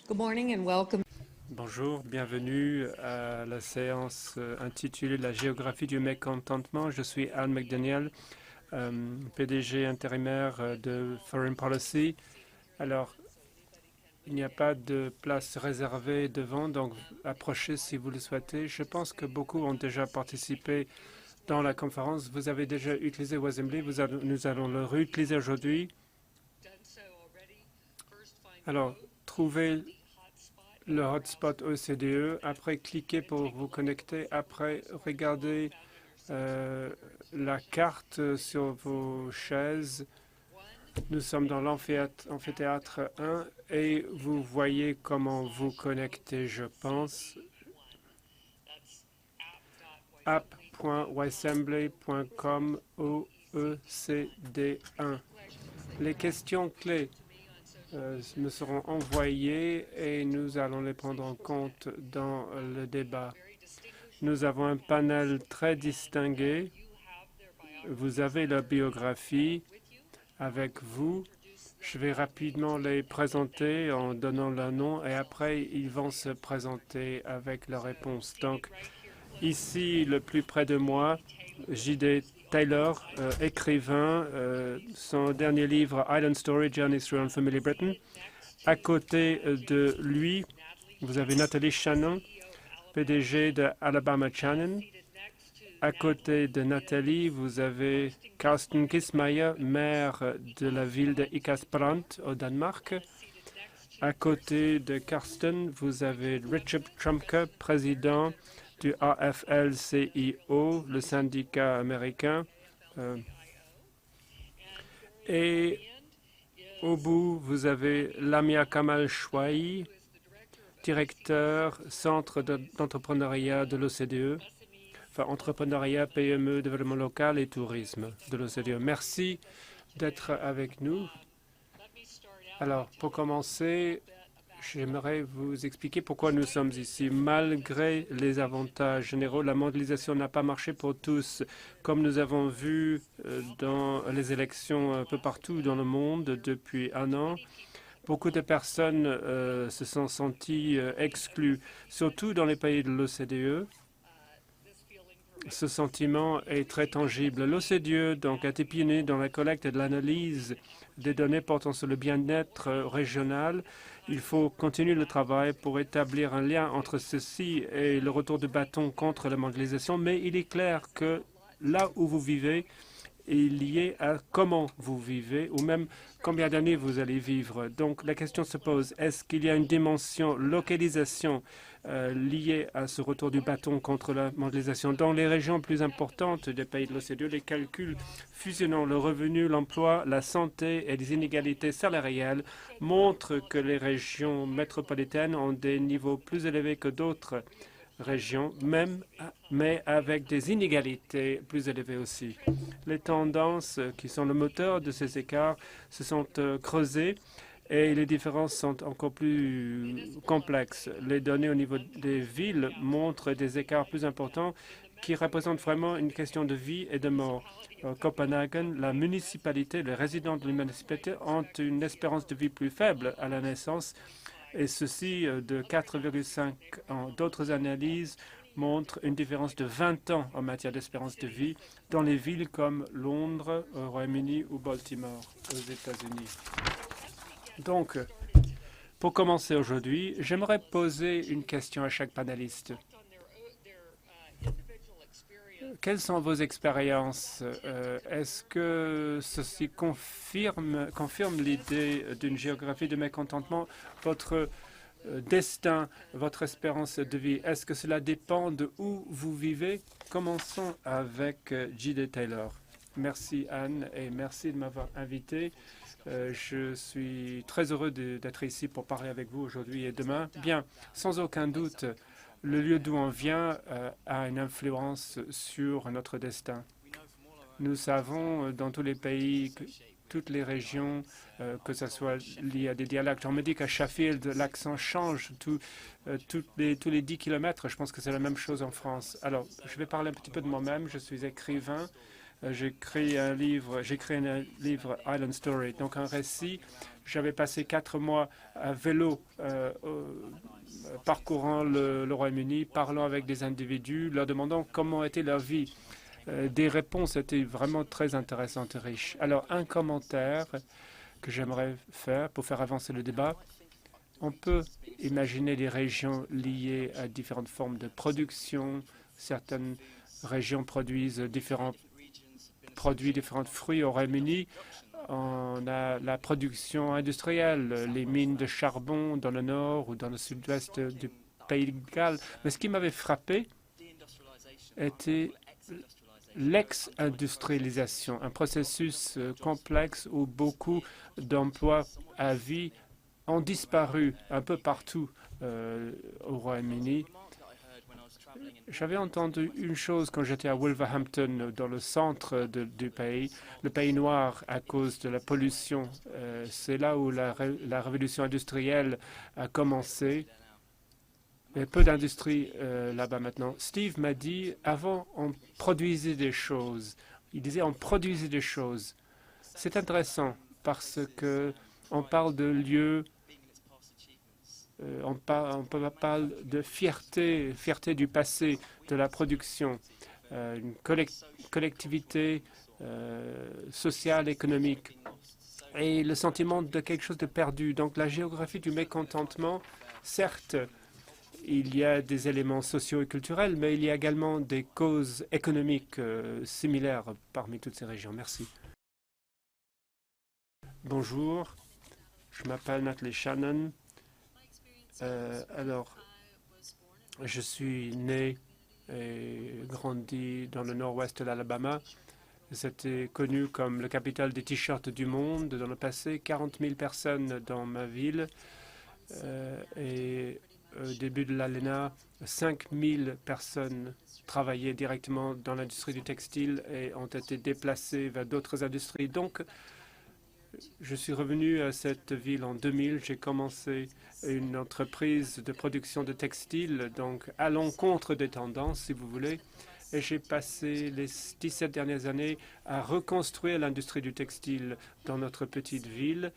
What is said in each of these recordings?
Good morning and welcome. Bonjour, bienvenue à la séance intitulée La géographie du mécontentement. Je suis Anne McDaniel, PDG intérimaire de Foreign Policy. Alors, il n'y a pas de place réservée devant, donc approchez si vous le souhaitez. Je pense que beaucoup ont déjà participé dans la conférence. Vous avez déjà utilisé Wesembley, nous allons le réutiliser aujourd'hui. Alors, trouvez le hotspot OCDE, après cliquez pour vous connecter, après regardez la carte sur vos chaises. Nous sommes dans l'amphithéâtre 1 et vous voyez comment vous connecter, je pense. app.wesembley.com OECD1. Les questions clés me seront envoyées et nous allons les prendre en compte dans le débat. Nous avons un panel très distingué. Vous avez la biographie avec vous. Je vais rapidement les présenter en donnant leur nom et après ils vont se présenter avec leurs réponses. Donc ici, le plus près de moi, J.D. Taylor, écrivain, son dernier livre Island Story, Journeys Through Unfamiliar Britain. À côté de lui, vous avez Nathalie Shannon, PDG de Alabama Shannon. À côté de Nathalie, vous avez Carsten Kissmeyer, maire de la ville de Ikast-Brande au Danemark. À côté de Carsten, vous avez Richard Trumka, président du AFL-CIO, le syndicat américain. Et au bout, vous avez Lamia Kamal Chouaï, directeur Centre d'entrepreneuriat de l'OCDE, enfin entrepreneuriat, PME, développement local et tourisme de l'OCDE. Merci d'être avec nous. Alors, pour commencer, j'aimerais vous expliquer pourquoi nous sommes ici. Malgré les avantages généraux, la mondialisation n'a pas marché pour tous. Comme nous avons vu dans les élections un peu partout dans le monde depuis un an, beaucoup de personnes se sont senties exclues, surtout dans les pays de l'OCDE. Ce sentiment est très tangible. L'OCDE donc, a été pionnier dans la collecte et de l'analyse des données portant sur le bien-être régional. Il faut continuer le travail pour établir un lien entre ceci et le retour de bâton contre la mondialisation, mais il est clair que là où vous vivez est lié à comment vous vivez ou même combien d'années vous allez vivre. Donc la question se pose, est-ce qu'il y a une dimension localisation liée à ce retour du bâton contre la mondialisation? Dans les régions plus importantes des pays de l'OCDE, les calculs fusionnant le revenu, l'emploi, la santé et les inégalités salariales montrent que les régions métropolitaines ont des niveaux plus élevés que d'autres régions, mais avec des inégalités plus élevées aussi. Les tendances qui sont le moteur de ces écarts se sont creusées et les différences sont encore plus complexes. Les données au niveau des villes montrent des écarts plus importants qui représentent vraiment une question de vie et de mort. À Copenhague, la municipalité, les résidents de la municipalité ont une espérance de vie plus faible à la naissance, et ceci de 4,5 ans. D'autres analyses montrent une différence de 20 ans en matière d'espérance de vie dans les villes comme Londres, au Royaume-Uni ou Baltimore, aux États-Unis. Donc, pour commencer aujourd'hui, j'aimerais poser une question à chaque panéliste. Quelles sont vos expériences? Est-ce que ceci confirme l'idée d'une géographie de mécontentement? Votre destin, votre espérance de vie, est-ce que cela dépend de où vous vivez? Commençons avec J.D. Taylor. Merci Anne et merci de m'avoir invité. Je suis très heureux d'être ici pour parler avec vous aujourd'hui et demain. Bien, sans aucun doute, le lieu d'où on vient a une influence sur notre destin. Nous savons dans tous les pays, toutes les régions, que ce soit lié à des dialectes. On me dit qu'à Sheffield, l'accent change tous les 10 kilomètres. Je pense que c'est la même chose en France. Alors, je vais parler un petit peu de moi-même. Je suis écrivain. j'ai créé un livre Island Story, donc un récit. J'avais passé 4 mois à vélo parcourant le Royaume-Uni, parlant avec des individus, leur demandant comment était leur vie. Des réponses étaient vraiment très intéressantes et riches. Alors, un commentaire que j'aimerais faire pour faire avancer le débat. On peut imaginer des régions liées à différentes formes de production. Certaines régions produisent différents produits, différents fruits. Au Royaume-Uni, on a la production industrielle, les mines de charbon dans le nord ou dans le sud-ouest du Pays de Galles. Mais ce qui m'avait frappé était l'ex-industrialisation, un processus complexe où beaucoup d'emplois à vie ont disparu un peu partout au Royaume-Uni. J'avais entendu une chose quand j'étais à Wolverhampton, dans le centre du pays, le pays noir à cause de la pollution. C'est là où la révolution industrielle a commencé. Il y a peu d'industrie là-bas maintenant. Steve m'a dit, avant, on produisait des choses. Il disait, on produisait des choses. C'est intéressant parce que on parle de lieux, on parle de fierté du passé, de la production, une collectivité sociale, économique, et le sentiment de quelque chose de perdu. Donc la géographie du mécontentement, certes, il y a des éléments sociaux et culturels, mais il y a également des causes économiques similaires parmi toutes ces régions. Merci. Bonjour, je m'appelle Natalie Shannon. Alors, je suis né et grandi dans le nord-ouest de l'Alabama. C'était connu comme la capitale des t-shirts du monde dans le passé. 40 000 personnes dans ma ville. Et au début de l'ALENA, 5 000 personnes travaillaient directement dans l'industrie du textile et ont été déplacées vers d'autres industries. Donc, je suis revenu à cette ville en 2000. J'ai commencé une entreprise de production de textiles, donc à l'encontre des tendances, si vous voulez. Et j'ai passé les 17 dernières années à reconstruire l'industrie du textile dans notre petite ville.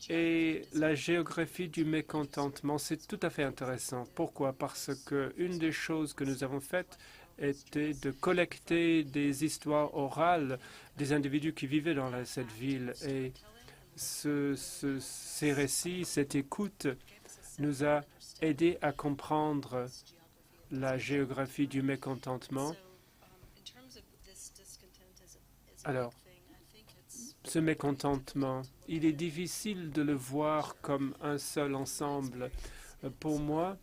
Et la géographie du mécontentement, c'est tout à fait intéressant. Pourquoi? Parce qu'une des choses que nous avons faites était de collecter des histoires orales des individus qui vivaient dans cette ville. Et ces récits, cette écoute nous a aidés à comprendre la géographie du mécontentement. Alors, ce mécontentement, il est difficile de le voir comme un seul ensemble. Pour moi,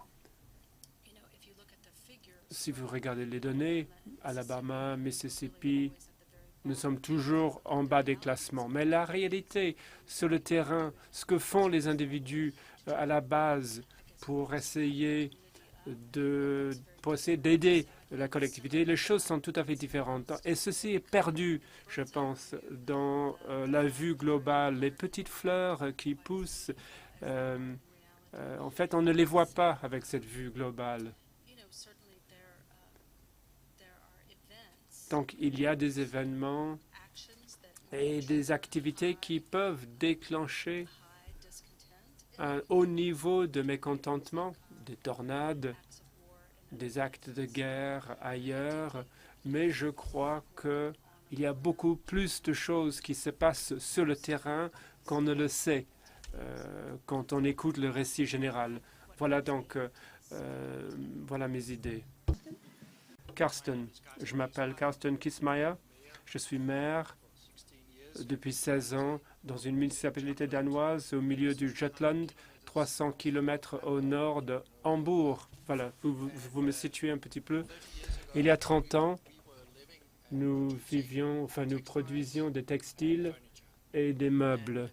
si vous regardez les données, Alabama, Mississippi, nous sommes toujours en bas des classements. Mais la réalité, sur le terrain, ce que font les individus à la base pour essayer d'aider la collectivité, les choses sont tout à fait différentes. Et ceci est perdu, je pense, dans la vue globale. Les petites fleurs qui poussent, en fait, on ne les voit pas avec cette vue globale. Donc, il y a des événements et des activités qui peuvent déclencher un haut niveau de mécontentement, des tornades, des actes de guerre ailleurs, mais je crois qu'il y a beaucoup plus de choses qui se passent sur le terrain qu'on ne le sait quand on écoute le récit général. Voilà donc, voilà mes idées. Karsten, je m'appelle Karsten Kismaier, je suis maire depuis 16 ans dans une municipalité danoise au milieu du Jutland, 300 km au nord de Hambourg. Voilà, vous me situez un petit peu. Il y a 30 ans, nous produisions des textiles et des meubles.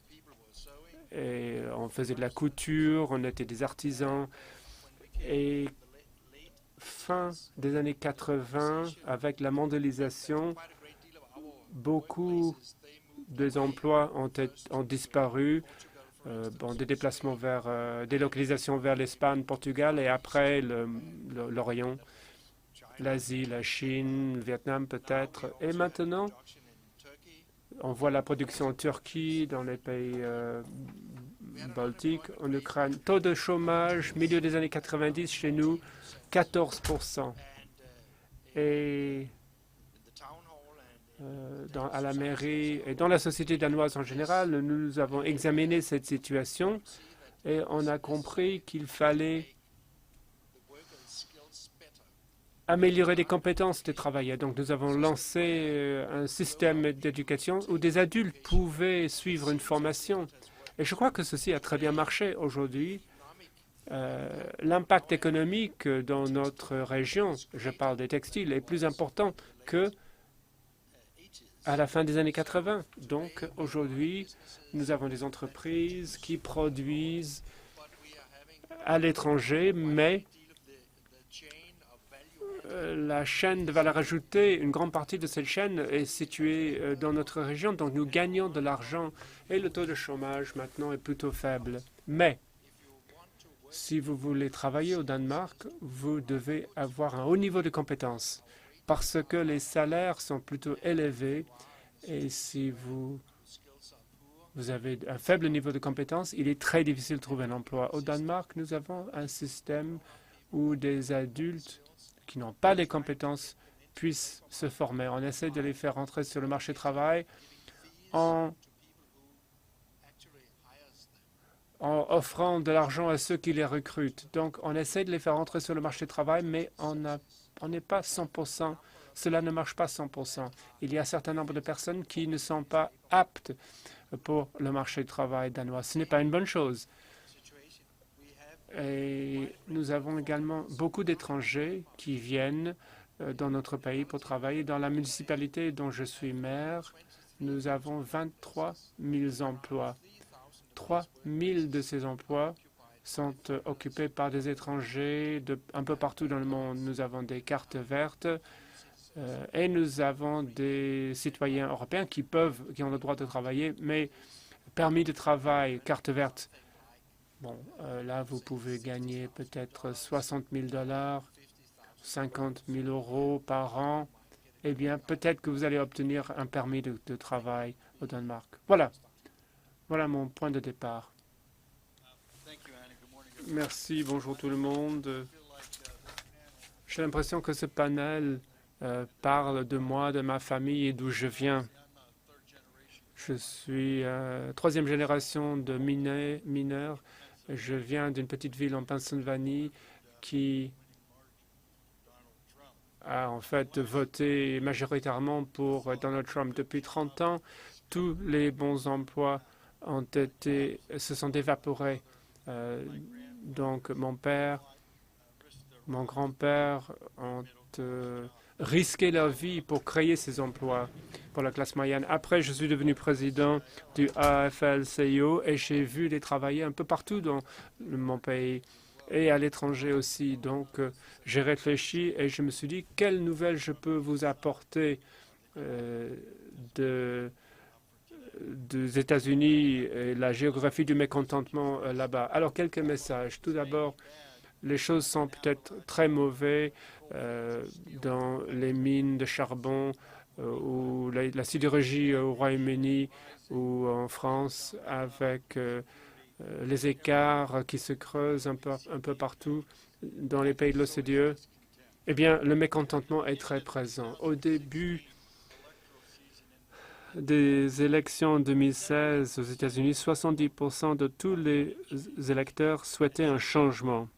Et on faisait de la couture, on était des artisans. Et fin des années 80, avec la mondialisation, beaucoup des emplois ont disparu. Des déplacements des localisations vers l'Espagne, Portugal et après l'Orient. l'Asie, la Chine, le Vietnam peut-être. Et maintenant, on voit la production en Turquie, dans les pays baltiques, en Ukraine. Taux de chômage, milieu des années 90 chez nous, 14%. Et à la mairie et dans la société danoise en général, nous avons examiné cette situation et on a compris qu'il fallait améliorer les compétences des travailleurs. Donc nous avons lancé un système d'éducation où des adultes pouvaient suivre une formation. Et je crois que ceci a très bien marché aujourd'hui. L'impact économique dans notre région, je parle des textiles, est plus important que à la fin des années 80. Donc aujourd'hui, nous avons des entreprises qui produisent à l'étranger, mais la chaîne de valeur ajoutée, une grande partie de cette chaîne est située dans notre région, donc nous gagnons de l'argent et le taux de chômage maintenant est plutôt faible. Mais si vous voulez travailler au Danemark, vous devez avoir un haut niveau de compétences parce que les salaires sont plutôt élevés et si vous avez un faible niveau de compétences, il est très difficile de trouver un emploi. Au Danemark, nous avons un système où des adultes qui n'ont pas les compétences puissent se former. On essaie de les faire entrer sur le marché du travail en offrant de l'argent à ceux qui les recrutent. Donc, on essaie de les faire entrer sur le marché du travail, mais on n'est pas 100%. Cela ne marche pas 100%. Il y a un certain nombre de personnes qui ne sont pas aptes pour le marché du travail danois. Ce n'est pas une bonne chose. Et nous avons également beaucoup d'étrangers qui viennent dans notre pays pour travailler. Dans la municipalité dont je suis maire, nous avons 23 000 emplois. 3 000 de ces emplois sont occupés par des étrangers un peu partout dans le monde. Nous avons des cartes vertes et nous avons des citoyens européens qui ont le droit de travailler, mais permis de travail, carte verte. Bon, là, vous pouvez gagner peut-être 60 000 $, 50 000 € par an. Eh bien, peut-être que vous allez obtenir un permis de travail au Danemark. Voilà mon point de départ. Merci, bonjour tout le monde. J'ai l'impression que ce panel parle de moi, de ma famille et d'où je viens. Je suis troisième génération de mineurs. Je viens d'une petite ville en Pennsylvanie qui a en fait voté majoritairement pour Donald Trump. Depuis 30 ans, tous les bons emplois se sont évaporés. Donc mon père, mon grand-père ont risqué leur vie pour créer ces emplois pour la classe moyenne. Après, je suis devenu président du AFL-CIO et j'ai vu les travailler un peu partout dans mon pays et à l'étranger aussi. Donc, j'ai réfléchi et je me suis dit, quelles nouvelles je peux vous apporter des États-Unis et la géographie du mécontentement là-bas. Alors, quelques messages. Tout d'abord, les choses sont peut-être très mauvaises dans les mines de charbon ou la sidérurgie au Royaume-Uni ou en France avec les écarts qui se creusent un peu partout dans les pays de l'OCDE. Eh bien, le mécontentement est très présent. Au début des élections en 2016 aux États-Unis, 70% de tous les électeurs souhaitaient un changement.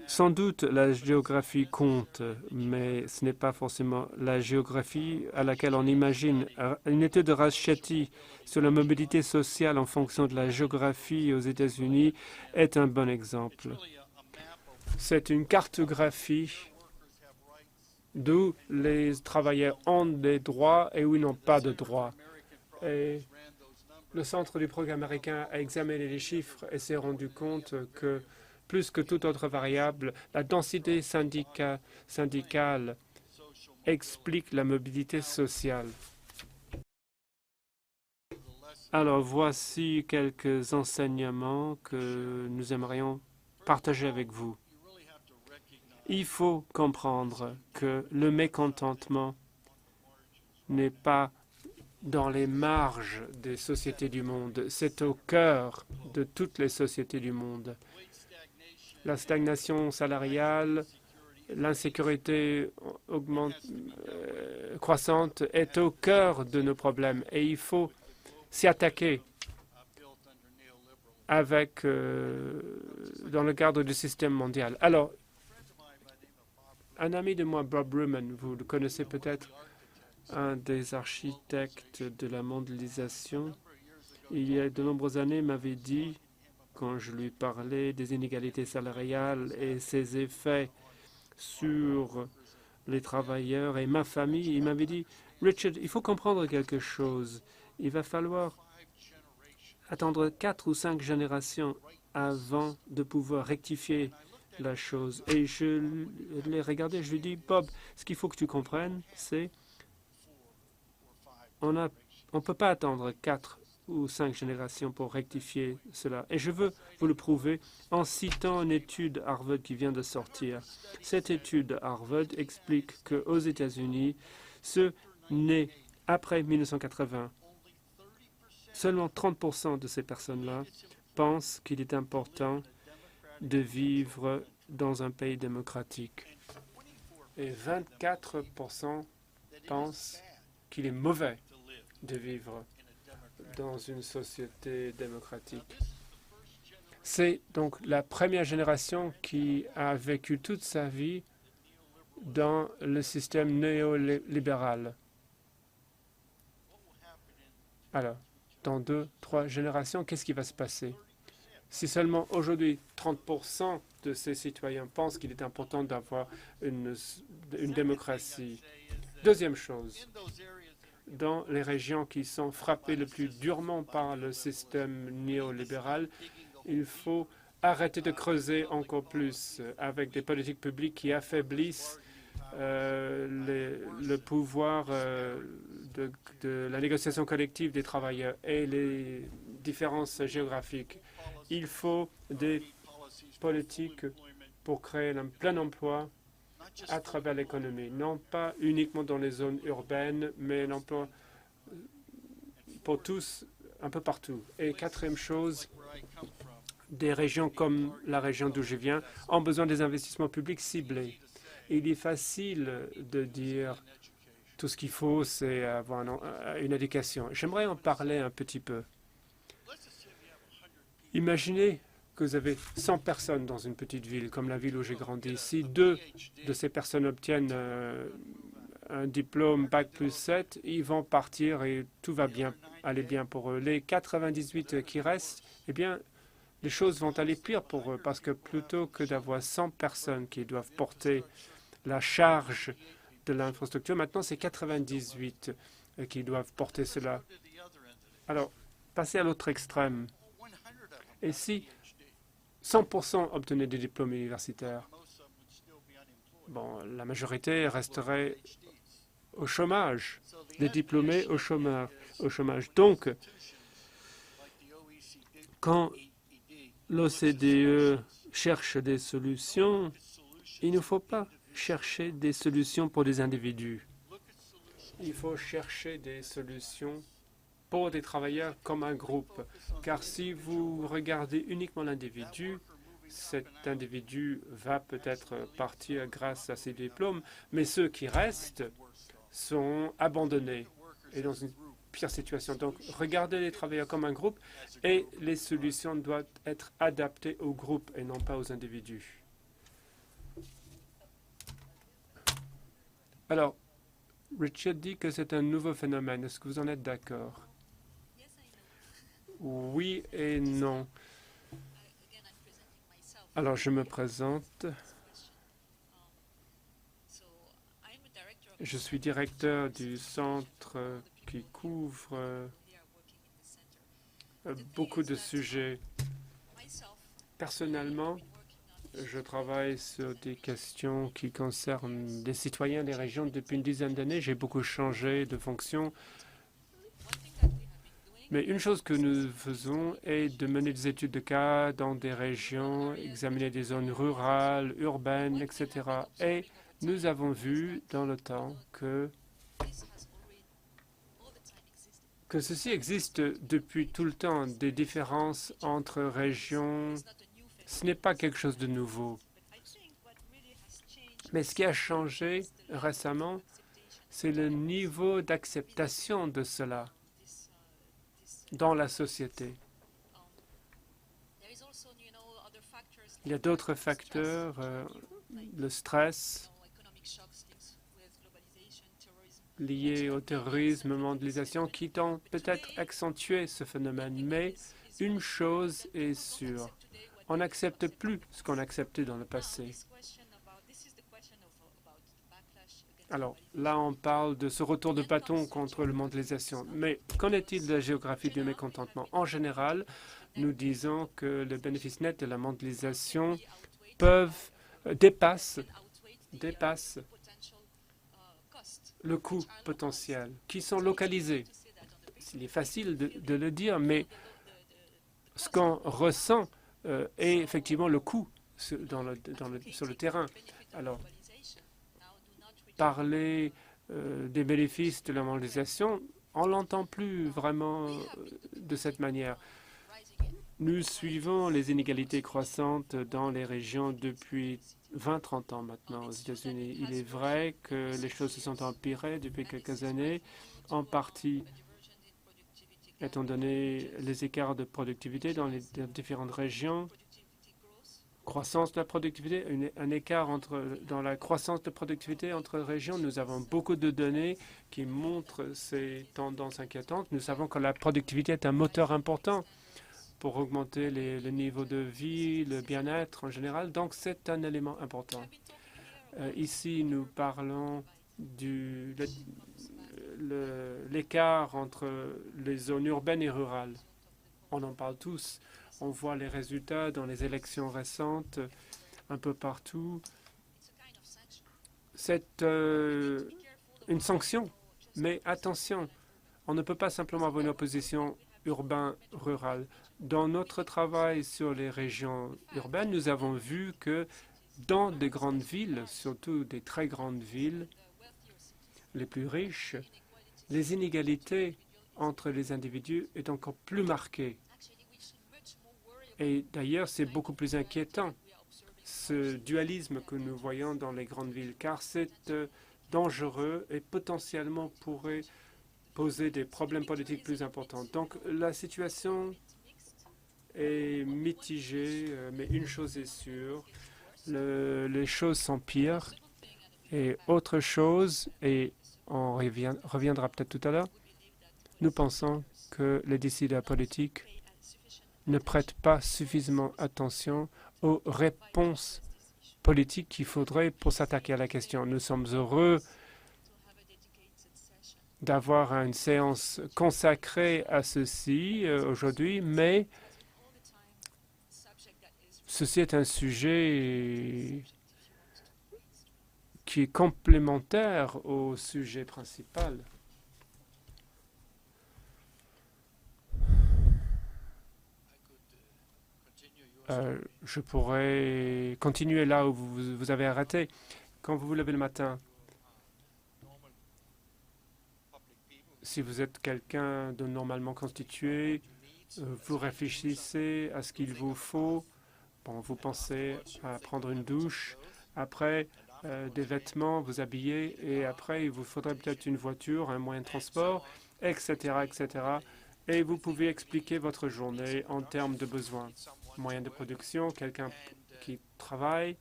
Sans doute, la géographie compte, mais ce n'est pas forcément la géographie à laquelle on imagine. Une étude de Raschetti sur la mobilité sociale en fonction de la géographie aux États-Unis est un bon exemple. C'est une cartographie d'où les travailleurs ont des droits et où ils n'ont pas de droits. Et le Centre du progrès américain a examiné les chiffres et s'est rendu compte que plus que toute autre variable, la densité syndicale explique la mobilité sociale. Alors, voici quelques enseignements que nous aimerions partager avec vous. Il faut comprendre que le mécontentement n'est pas dans les marges des sociétés du monde, c'est au cœur de toutes les sociétés du monde. La stagnation salariale, l'insécurité croissante est au cœur de nos problèmes et il faut s'y attaquer avec, dans le cadre du système mondial. Alors, un ami de moi, Bob Ruman, vous le connaissez peut-être, un des architectes de la mondialisation, il y a de nombreuses années, m'avait dit, quand je lui parlais des inégalités salariales et ses effets sur les travailleurs et ma famille, il m'avait dit, Richard, il faut comprendre quelque chose. Il va falloir attendre 4 ou 5 générations avant de pouvoir rectifier la chose. Et je l'ai regardé, je lui ai dit, Bob, ce qu'il faut que tu comprennes, c'est on ne peut pas attendre 4 ou 5 générations pour rectifier cela. Et je veux vous le prouver en citant une étude Harvard qui vient de sortir. Cette étude Harvard explique qu'aux États-Unis, ceux nés après 1980, seulement 30% de ces personnes-là pensent qu'il est important de vivre dans un pays démocratique. Et 24% pensent qu'il est mauvais de vivre dans une société démocratique. C'est donc la première génération qui a vécu toute sa vie dans le système néolibéral. Alors, dans 2, 3 générations, qu'est-ce qui va se passer? Si seulement aujourd'hui 30% de ces citoyens pensent qu'il est important d'avoir une démocratie. Deuxième chose, dans les régions qui sont frappées le plus durement par le système néolibéral, il faut arrêter de creuser encore plus avec des politiques publiques qui affaiblissent le pouvoir de la négociation collective des travailleurs et les différences géographiques. Il faut des politiques pour créer un plein emploi à travers l'économie, non pas uniquement dans les zones urbaines, mais l'emploi pour tous, un peu partout. Et quatrième chose, des régions comme la région d'où je viens ont besoin des investissements publics ciblés. Il est facile de dire tout ce qu'il faut, c'est avoir une éducation. J'aimerais en parler un petit peu. Imaginez que vous avez 100 personnes dans une petite ville, comme la ville où j'ai grandi. Si 2 de ces personnes obtiennent un diplôme Bac plus 7, ils vont partir et tout va bien, aller bien pour eux. Les 98 qui restent, eh bien, les choses vont aller pire pour eux, parce que plutôt que d'avoir 100 personnes qui doivent porter la charge de l'infrastructure, maintenant c'est 98 qui doivent porter cela. Alors, passez à l'autre extrême. Et si 100% obtenaient des diplômes universitaires, bon, la majorité resterait au chômage, des diplômés au chômage. Donc, quand l'OCDE cherche des solutions, il ne faut pas chercher des solutions pour des individus. Il faut chercher des solutions pour des travailleurs comme un groupe. Car si vous regardez uniquement l'individu, cet individu va peut-être partir grâce à ses diplômes, mais ceux qui restent sont abandonnés et dans une pire situation. Donc, regardez les travailleurs comme un groupe et les solutions doivent être adaptées au groupe et non pas aux individus. Alors, Richard dit que c'est un nouveau phénomène. Est-ce que vous en êtes d'accord? Oui et non. Alors, je me présente. Je suis directeur du centre qui couvre beaucoup de sujets. Personnellement, je travaille sur des questions qui concernent les citoyens des régions depuis une dizaine d'années. J'ai beaucoup changé de fonction. Mais une chose que nous faisons est de mener des études de cas dans des régions, examiner des zones rurales, urbaines, etc. Et nous avons vu dans le temps que ceci existe depuis tout le temps, des différences entre régions. Ce n'est pas quelque chose de nouveau. Mais ce qui a changé récemment, c'est le niveau d'acceptation de cela dans la société. Il y a d'autres facteurs, le stress lié au terrorisme, mondialisation, qui ont peut-être accentué ce phénomène. Mais une chose est sûre, on n'accepte plus ce qu'on acceptait dans le passé. Alors là, on parle de ce retour de bâton contre la mondialisation. Mais qu'en est-il de la géographie du mécontentement? En général, nous disons que le bénéfice net de la mondialisation dépasse le coût potentiel, qui sont localisés. Il est facile de le dire, mais ce qu'on ressent est effectivement le coût sur le terrain. Alors, parler des bénéfices de la mondialisation, on ne l'entend plus vraiment de cette manière. Nous suivons les inégalités croissantes dans les régions depuis 20-30 ans maintenant aux États-Unis. Il est vrai que les choses se sont empirées depuis quelques années, en partie étant donné les écarts de productivité dans les différentes régions. Croissance de la productivité, un écart dans la croissance de productivité entre régions. Nous avons beaucoup de données qui montrent ces tendances inquiétantes. Nous savons que la productivité est un moteur important pour augmenter le niveau de vie, le bien-être en général. Donc, c'est un élément important. Ici, nous parlons de l'écart entre les zones urbaines et rurales. On en parle tous. On voit les résultats dans les élections récentes, un peu partout. C'est une sanction. Mais attention, on ne peut pas simplement avoir une opposition urbain-rural. Dans notre travail sur les régions urbaines, nous avons vu que dans des grandes villes, surtout des très grandes villes, les plus riches, les inégalités entre les individus est encore plus marquée. Et d'ailleurs, c'est beaucoup plus inquiétant, ce dualisme que nous voyons dans les grandes villes, car c'est dangereux et potentiellement pourrait poser des problèmes politiques plus importants. Donc la situation est mitigée, mais une chose est sûre, les choses s'empirent. Et autre chose, et on reviendra peut-être tout à l'heure, nous pensons que les décideurs politiques ne prêtent pas suffisamment attention aux réponses politiques qu'il faudrait pour s'attaquer à la question. Nous sommes heureux d'avoir une séance consacrée à ceci aujourd'hui, mais ceci est un sujet qui est complémentaire au sujet principal. Je pourrais continuer là où vous avez arrêté. Quand vous vous levez le matin, si vous êtes quelqu'un de normalement constitué, vous réfléchissez à ce qu'il vous faut. Bon, vous pensez à prendre une douche, après des vêtements, vous habiller, et après il vous faudrait peut-être une voiture, un moyen de transport, etc., etc. Et vous pouvez expliquer votre journée en termes de besoins. Moyen de production, quelqu'un qui travaille.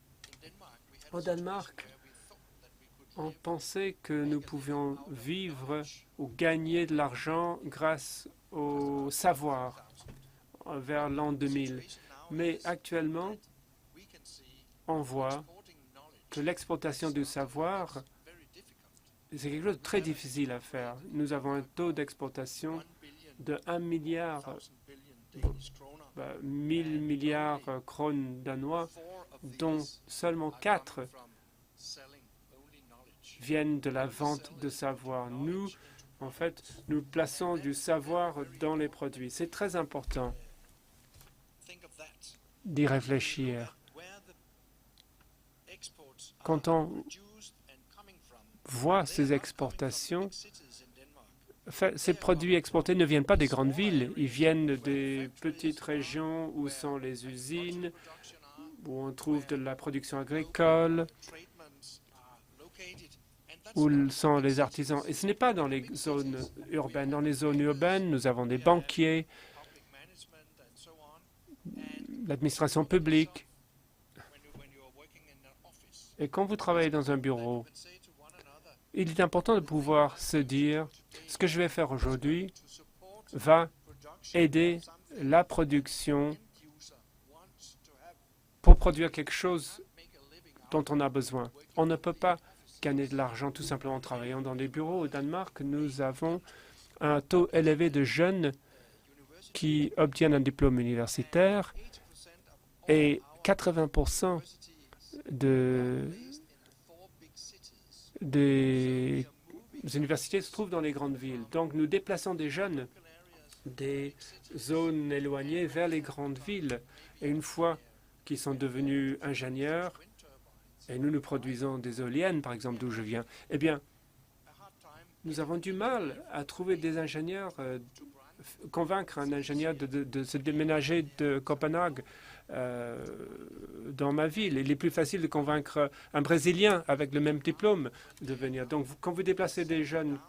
Au Danemark, on pensait que nous pouvions vivre ou gagner de l'argent grâce au savoir vers l'an 2000. Mais actuellement, on voit que l'exportation du savoir, c'est quelque chose de très difficile à faire. Nous avons un taux d'exportation de 1 milliard, 1000 milliards krones danois, dont seulement 4 viennent de la vente de savoir. Nous En fait, nous plaçons du savoir dans les produits. C'est très important d'y réfléchir. Quand on voit ces exportations, ces produits exportés ne viennent pas des grandes villes, ils viennent des petites régions où sont les usines, où on trouve de la production agricole, où sont les artisans. Et ce n'est pas dans les zones urbaines. Dans les zones urbaines, nous avons des banquiers, l'administration publique. Et quand vous travaillez dans un bureau, il est important de pouvoir se dire, ce que je vais faire aujourd'hui va aider la production pour produire quelque chose dont on a besoin. On ne peut pas gagner de l'argent tout simplement en travaillant dans des bureaux. Au Danemark, nous avons un taux élevé de jeunes qui obtiennent un diplôme universitaire et 80% des universités se trouvent dans les grandes villes. Donc nous déplaçons des jeunes des zones éloignées vers les grandes villes. Et une fois qu'ils sont devenus ingénieurs, et nous produisons des éoliennes, par exemple, d'où je viens, eh bien, nous avons du mal à trouver des ingénieurs, convaincre un ingénieur de se déménager de Copenhague dans ma ville. Il est plus facile de convaincre un Brésilien avec le même diplôme de venir. Donc, quand vous déplacez des jeunes,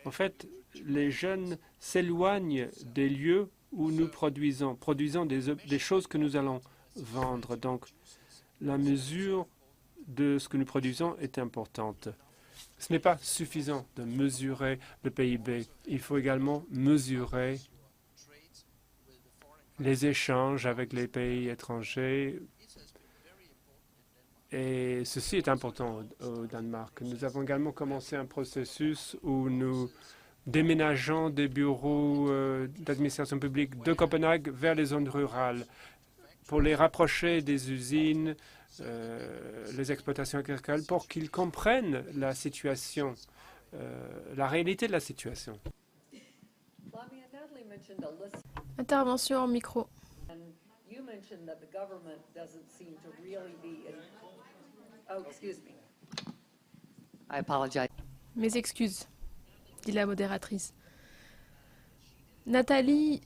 en fait, les jeunes s'éloignent des lieux où nous produisons des choses que nous allons vendre. Donc, la mesure de ce que nous produisons est importante. Ce n'est pas suffisant de mesurer le PIB. Il faut également mesurer les échanges avec les pays étrangers. Et ceci est important au Danemark. Nous avons également commencé un processus où nous déménageons des bureaux d'administration publique de Copenhague vers les zones rurales pour les rapprocher des usines, les exploitations agricoles, pour qu'ils comprennent la situation, la réalité de la situation. Intervention en micro. Mes excuses, dit la modératrice. Nathalie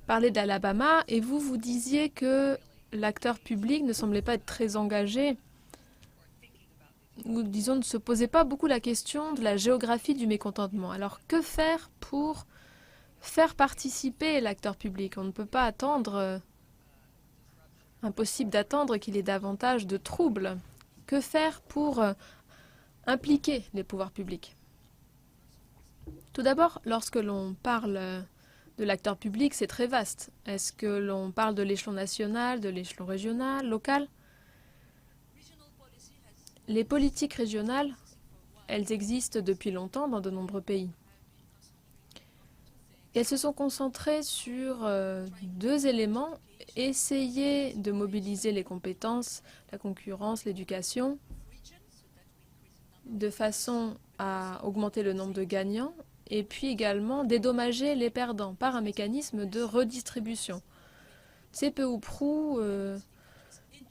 parlait d'Alabama et vous disiez que l'acteur public ne semblait pas être très engagé, ou disons ne se posait pas beaucoup la question de la géographie du mécontentement. Alors que faire pour faire participer l'acteur public? On ne peut pas attendre, impossible d'attendre qu'il y ait davantage de troubles. Que faire pour impliquer les pouvoirs publics? Tout d'abord, lorsque l'on parle de l'acteur public, c'est très vaste. Est-ce que l'on parle de l'échelon national, de l'échelon régional, local? Les politiques régionales, elles existent depuis longtemps dans de nombreux pays. Elles se sont concentrées sur deux éléments: essayer de mobiliser les compétences, la concurrence, l'éducation, de façon à augmenter le nombre de gagnants, et puis également dédommager les perdants par un mécanisme de redistribution. C'est peu ou prou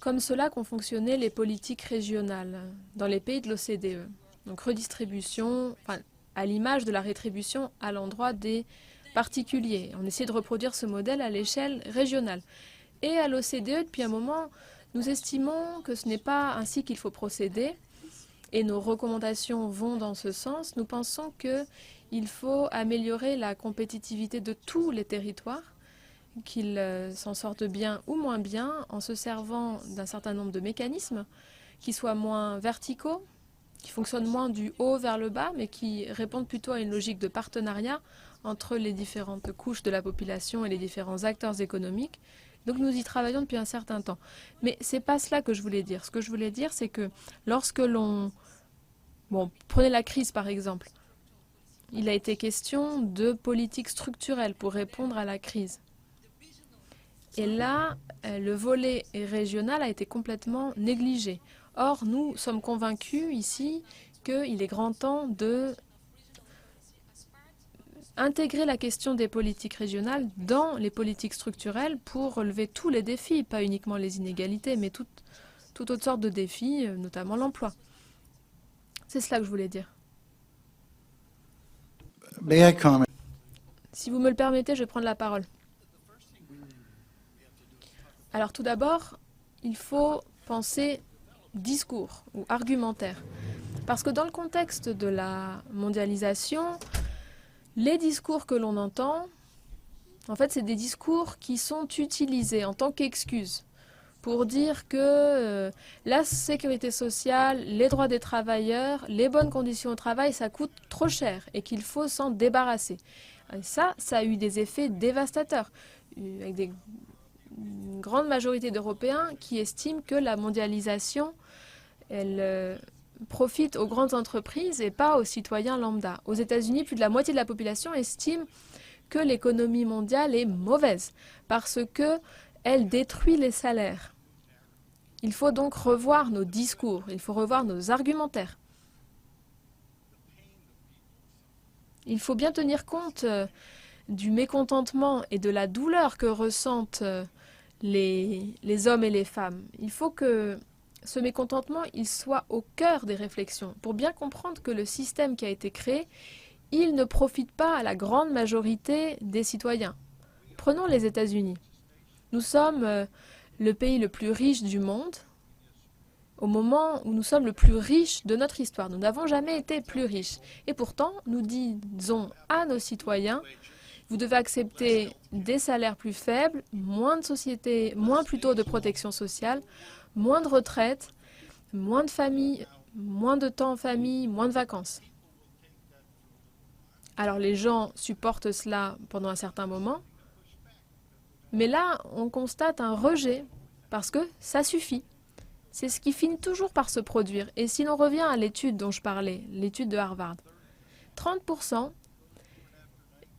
comme cela qu'ont fonctionné les politiques régionales dans les pays de l'OCDE. Donc redistribution, à l'image de la rétribution à l'endroit des particuliers. On essaie de reproduire ce modèle à l'échelle régionale. Et à l'OCDE, depuis un moment, nous estimons que ce n'est pas ainsi qu'il faut procéder, et nos recommandations vont dans ce sens. Nous pensons qu'il faut améliorer la compétitivité de tous les territoires, qu'ils s'en sortent bien ou moins bien, en se servant d'un certain nombre de mécanismes qui soient moins verticaux, qui fonctionnent moins du haut vers le bas, mais qui répondent plutôt à une logique de partenariat entre les différentes couches de la population et les différents acteurs économiques. Donc nous y travaillons depuis un certain temps. Mais ce n'est pas cela que je voulais dire. Ce que je voulais dire, c'est que lorsque l'on... prenez la crise par exemple. Il a été question de politique structurelle pour répondre à la crise. Et là, le volet régional a été complètement négligé. Or, nous sommes convaincus ici qu'il est grand temps de intégrer la question des politiques régionales dans les politiques structurelles pour relever tous les défis, pas uniquement les inégalités, mais toute autre sorte de défis, notamment l'emploi. C'est cela que je voulais dire. Si vous me le permettez, je vais prendre la parole. Alors tout d'abord, il faut penser discours ou argumentaire. Parce que dans le contexte de la mondialisation, les discours que l'on entend, en fait, c'est des discours qui sont utilisés en tant qu'excuse pour dire que la sécurité sociale, les droits des travailleurs, les bonnes conditions au travail, ça coûte trop cher et qu'il faut s'en débarrasser. Et ça a eu des effets dévastateurs, avec une grande majorité d'Européens qui estiment que la mondialisation, elle profite aux grandes entreprises et pas aux citoyens lambda. Aux États-Unis, plus de la moitié de la population estime que l'économie mondiale est mauvaise parce qu'elle détruit les salaires. Il faut donc revoir nos discours, il faut revoir nos argumentaires. Il faut bien tenir compte du mécontentement et de la douleur que ressentent les hommes et les femmes. Il faut que ce mécontentement il soit au cœur des réflexions pour bien comprendre que le système qui a été créé, il ne profite pas à la grande majorité des citoyens. Prenons les États-Unis. Nous sommes le pays le plus riche du monde au moment où nous sommes le plus riches de notre histoire. Nous n'avons jamais été plus riches. Et pourtant, nous disons à nos citoyens, vous devez accepter des salaires plus faibles, moins de sociétés, moins plutôt de protection sociale, moins de retraite, moins de famille, moins de temps en famille, moins de vacances. Alors les gens supportent cela pendant un certain moment, mais là, on constate un rejet parce que ça suffit. C'est ce qui finit toujours par se produire. Et si l'on revient à l'étude dont je parlais, l'étude de Harvard, 30%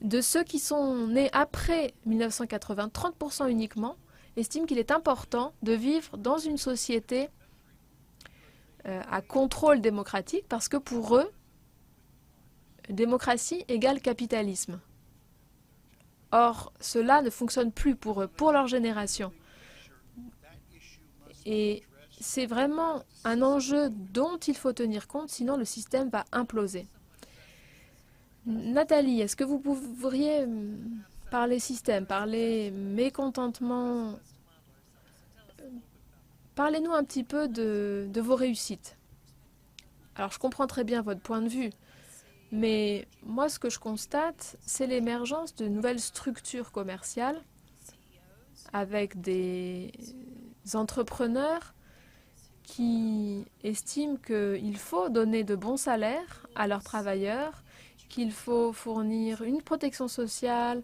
de ceux qui sont nés après 1980, 30% uniquement, estiment qu'il est important de vivre dans une société à contrôle démocratique parce que pour eux, démocratie égale capitalisme. Or, cela ne fonctionne plus pour eux, pour leur génération. Et c'est vraiment un enjeu dont il faut tenir compte, sinon le système va imploser. Nathalie, est-ce que vous pourriez parler système, parler mécontentement? Parlez-nous un petit peu de vos réussites. Alors, je comprends très bien votre point de vue, mais moi, ce que je constate, c'est l'émergence de nouvelles structures commerciales avec des entrepreneurs qui estiment qu'il faut donner de bons salaires à leurs travailleurs, qu'il faut fournir une protection sociale,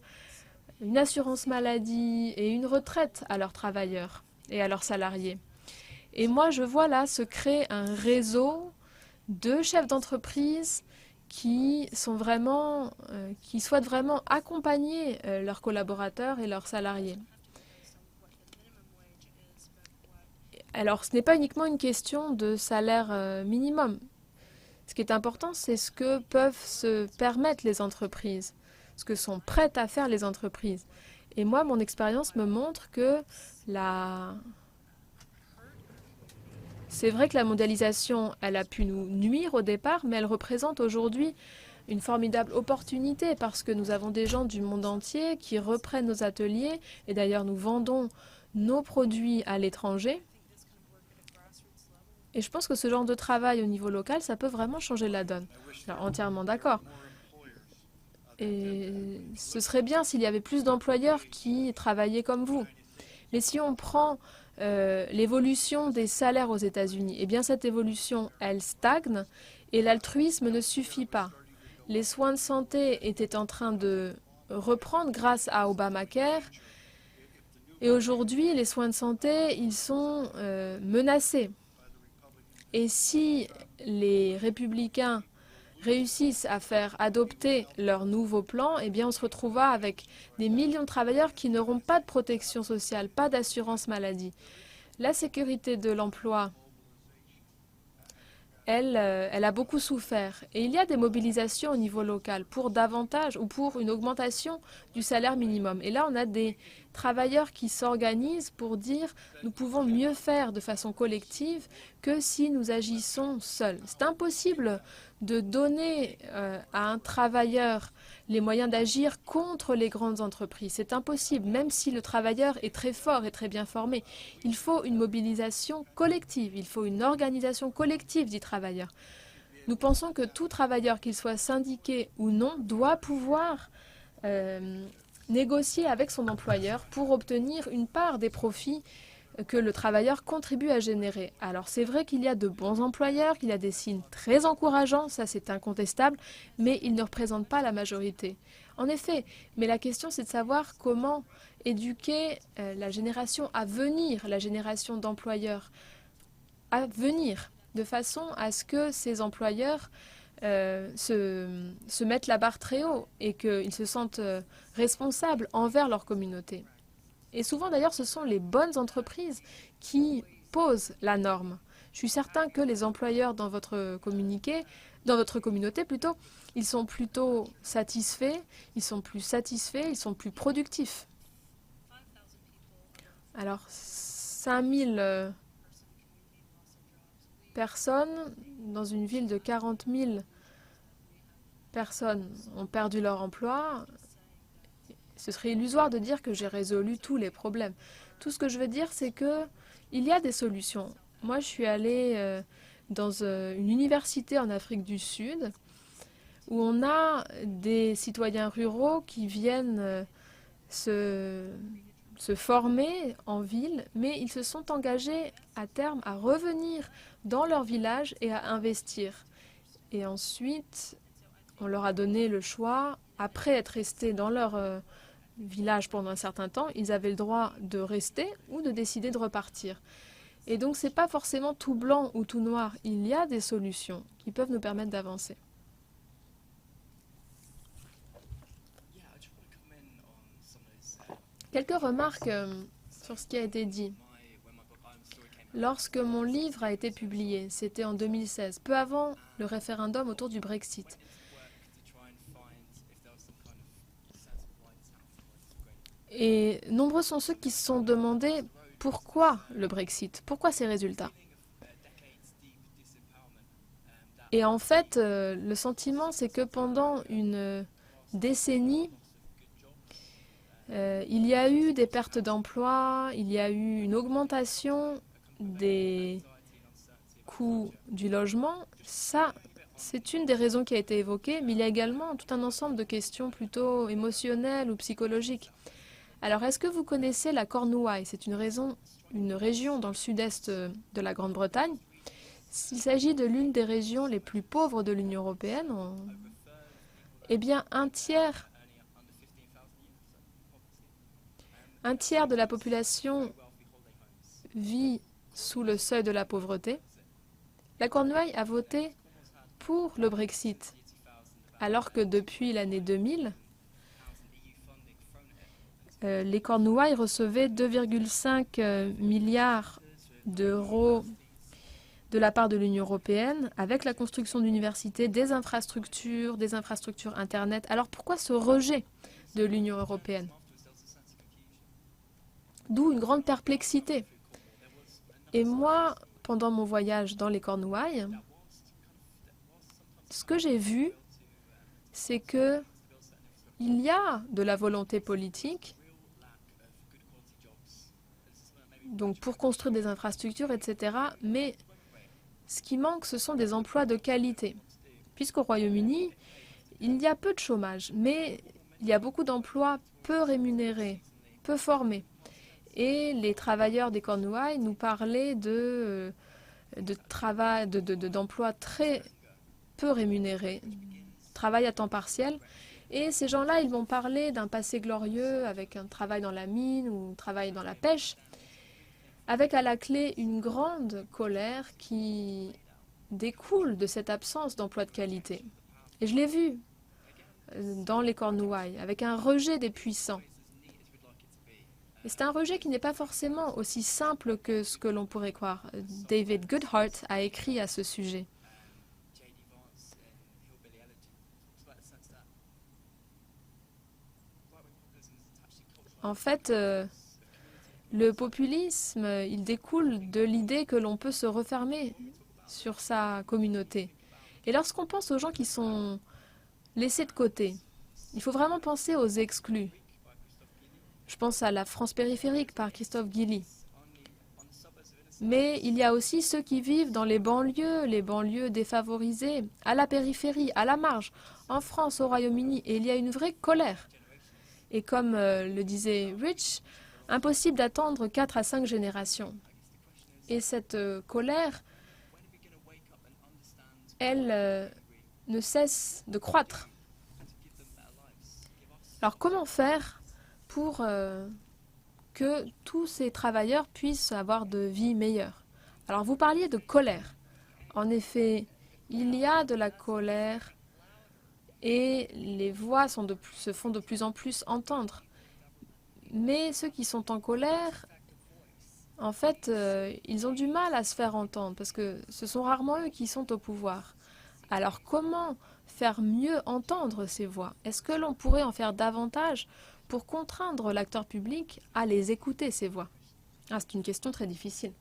une assurance maladie et une retraite à leurs travailleurs et à leurs salariés. Et moi, je vois là se créer un réseau de chefs d'entreprise qui souhaitent vraiment accompagner leurs collaborateurs et leurs salariés. Alors, ce n'est pas uniquement une question de salaire minimum. Ce qui est important, c'est ce que peuvent se permettre les entreprises, ce que sont prêtes à faire les entreprises. Et moi, mon expérience me montre que c'est vrai que la mondialisation, elle a pu nous nuire au départ, mais elle représente aujourd'hui une formidable opportunité parce que nous avons des gens du monde entier qui reprennent nos ateliers et d'ailleurs nous vendons nos produits à l'étranger. Et je pense que ce genre de travail au niveau local, ça peut vraiment changer la donne. Alors, entièrement d'accord. Et ce serait bien s'il y avait plus d'employeurs qui travaillaient comme vous. Mais si on prend l'évolution des salaires aux États-Unis, eh bien cette évolution, elle stagne et l'altruisme ne suffit pas. Les soins de santé étaient en train de reprendre grâce à Obamacare et aujourd'hui, les soins de santé, ils sont menacés. Et si les républicains réussissent à faire adopter leur nouveau plan, eh bien on se retrouvera avec des millions de travailleurs qui n'auront pas de protection sociale, pas d'assurance maladie. La sécurité de l'emploi, elle a beaucoup souffert. Et il y a des mobilisations au niveau local pour davantage ou pour une augmentation du salaire minimum. Et là, on a des travailleurs qui s'organisent pour dire nous pouvons mieux faire de façon collective que si nous agissons seuls. C'est impossible de donner à un travailleur les moyens d'agir contre les grandes entreprises. C'est impossible, même si le travailleur est très fort et très bien formé. Il faut une mobilisation collective, il faut une organisation collective du travailleur. Nous pensons que tout travailleur, qu'il soit syndiqué ou non, doit pouvoir négocier avec son employeur pour obtenir une part des profits que le travailleur contribue à générer. Alors c'est vrai qu'il y a de bons employeurs, qu'il y a des signes très encourageants, ça c'est incontestable, mais ils ne représentent pas la majorité. En effet, mais la question c'est de savoir comment éduquer la génération à venir, la génération d'employeurs à venir, de façon à ce que ces employeurs se mettent la barre très haut et qu'ils se sentent responsables envers leur communauté. Et souvent d'ailleurs ce sont les bonnes entreprises qui posent la norme. Je suis certain que les employeurs dans votre communauté plutôt, ils sont plutôt satisfaits, ils sont plus productifs. Alors 5000 personnes dans une ville de 40 000 personnes ont perdu leur emploi. Ce serait illusoire de dire que j'ai résolu tous les problèmes. Tout ce que je veux dire, c'est que il y a des solutions. Moi, je suis allée dans une université en Afrique du Sud où on a des citoyens ruraux qui viennent se former en ville, mais ils se sont engagés à terme à revenir dans leur village et à investir. Et ensuite, on leur a donné le choix, après être restés dans leur village pendant un certain temps, ils avaient le droit de rester ou de décider de repartir. Et donc c'est pas forcément tout blanc ou tout noir, il y a des solutions qui peuvent nous permettre d'avancer. Quelques remarques sur ce qui a été dit. Lorsque mon livre a été publié, c'était en 2016, peu avant le référendum autour du Brexit. Et nombreux sont ceux qui se sont demandé pourquoi le Brexit, pourquoi ces résultats. Et en fait, le sentiment, c'est que pendant une décennie, il y a eu des pertes d'emplois, il y a eu une augmentation des coûts du logement. Ça, c'est une des raisons qui a été évoquée, mais il y a également tout un ensemble de questions plutôt émotionnelles ou psychologiques. Alors, est-ce que vous connaissez la Cornouaille? C'est une région dans le sud-est de la Grande-Bretagne. S'il s'agit de l'une des régions les plus pauvres de l'Union européenne, eh bien, un tiers de la population vit sous le seuil de la pauvreté. La Cornouaille a voté pour le Brexit, alors que depuis l'année 2000, les Cornouailles recevaient 2,5 milliards d'euros de la part de l'Union européenne, avec la construction d'universités, des infrastructures Internet. Alors pourquoi ce rejet de l'Union européenne? D'où une grande perplexité. Et moi, pendant mon voyage dans les Cornouailles, ce que j'ai vu, c'est que il y a de la volonté politique, donc pour construire des infrastructures, etc. Mais ce qui manque, ce sont des emplois de qualité. Puisqu'au Royaume-Uni, il y a peu de chômage, mais il y a beaucoup d'emplois peu rémunérés, peu formés. Et les travailleurs des Cornouailles nous parlaient d'emplois très peu rémunérés, travail à temps partiel. Et ces gens-là, ils m'ont parlé d'un passé glorieux avec un travail dans la mine ou un travail dans la pêche, avec à la clé une grande colère qui découle de cette absence d'emploi de qualité. Et je l'ai vu dans les Cornouailles, avec un rejet des puissants. Et c'est un rejet qui n'est pas forcément aussi simple que ce que l'on pourrait croire. David Goodhart a écrit à ce sujet. En fait, le populisme, il découle de l'idée que l'on peut se refermer sur sa communauté. Et lorsqu'on pense aux gens qui sont laissés de côté, il faut vraiment penser aux exclus. Je pense à la France périphérique par Christophe Guilly. Mais il y a aussi ceux qui vivent dans les banlieues défavorisées, à la périphérie, à la marge, en France, au Royaume-Uni, et il y a une vraie colère. Et comme le disait Rich, impossible d'attendre 4 à 5 générations. Et cette colère, elle ne cesse de croître. Alors comment faire pour que tous ces travailleurs puissent avoir de vie meilleure? Alors vous parliez de colère. En effet, il y a de la colère et les voix se font de plus en plus entendre. Mais ceux qui sont en colère, en fait, ils ont du mal à se faire entendre parce que ce sont rarement eux qui sont au pouvoir. Alors comment faire mieux entendre ces voix? Est-ce que l'on pourrait en faire davantage pour contraindre l'acteur public à les écouter, ces voix? C'est une question très difficile.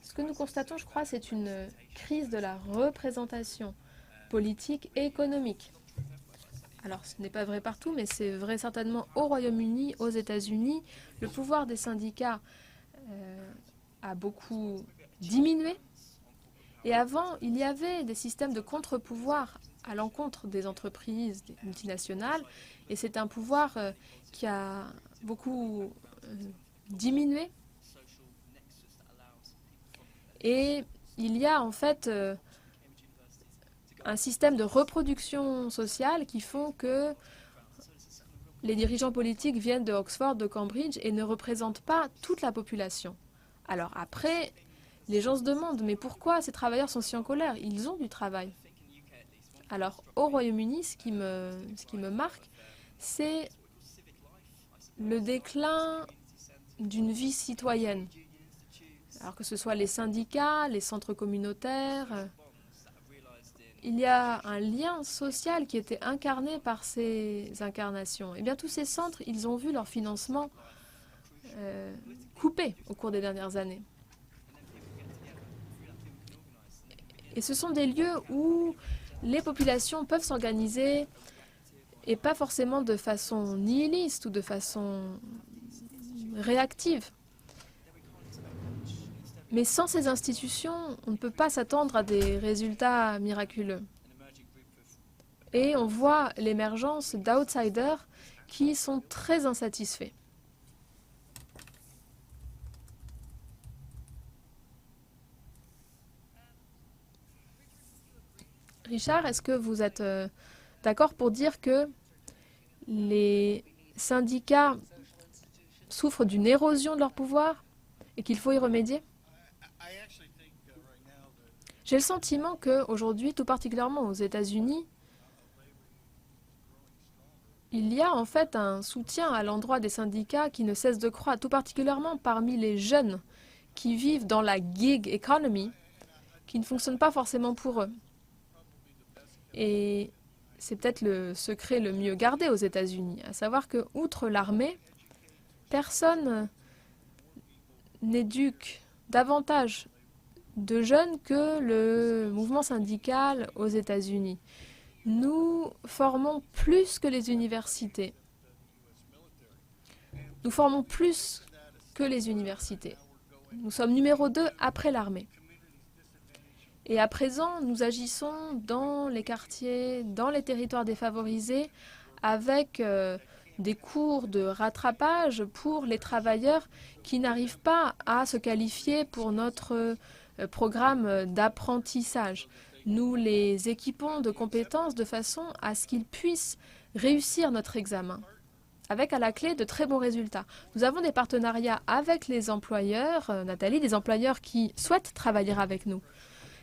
Ce que nous constatons, je crois, c'est une crise de la représentation politique et économique. Alors, ce n'est pas vrai partout, mais c'est vrai certainement au Royaume-Uni, aux États-Unis. Le pouvoir des syndicats a beaucoup diminué. Et avant, il y avait des systèmes de contre-pouvoir à l'encontre des entreprises, des multinationales. Et c'est un pouvoir qui a beaucoup diminué. Et il y a en fait un système de reproduction sociale qui font que les dirigeants politiques viennent de Oxford, de Cambridge et ne représentent pas toute la population. Alors après, les gens se demandent, mais pourquoi ces travailleurs sont si en colère? Ils ont du travail. Alors au Royaume-Uni, ce qui me marque, c'est le déclin d'une vie citoyenne. Alors que ce soit les syndicats, les centres communautaires, il y a un lien social qui était incarné par ces incarnations. Et bien tous ces centres, ils ont vu leur financement coupé au cours des dernières années. Et ce sont des lieux où les populations peuvent s'organiser et pas forcément de façon nihiliste ou de façon réactive. Mais sans ces institutions, on ne peut pas s'attendre à des résultats miraculeux. Et on voit l'émergence d'outsiders qui sont très insatisfaits. Richard, est-ce que vous êtes d'accord pour dire que les syndicats souffrent d'une érosion de leur pouvoir et qu'il faut y remédier? J'ai le sentiment qu'aujourd'hui, tout particulièrement aux États-Unis, il y a en fait un soutien à l'endroit des syndicats qui ne cesse de croître, tout particulièrement parmi les jeunes qui vivent dans la gig economy, qui ne fonctionne pas forcément pour eux. Et c'est peut-être le secret le mieux gardé aux États-Unis, à savoir que, outre l'armée, personne n'éduque davantage de jeunes que le mouvement syndical aux États-Unis. Nous formons plus que les universités. Nous formons plus que les universités. Nous sommes numéro 2 après l'armée. Et à présent, nous agissons dans les quartiers, dans les territoires défavorisés, avec des cours de rattrapage pour les travailleurs qui n'arrivent pas à se qualifier pour notre programme d'apprentissage. Nous les équipons de compétences de façon à ce qu'ils puissent réussir notre examen, avec à la clé de très bons résultats. Nous avons des partenariats avec les employeurs, Nathalie, des employeurs qui souhaitent travailler avec nous.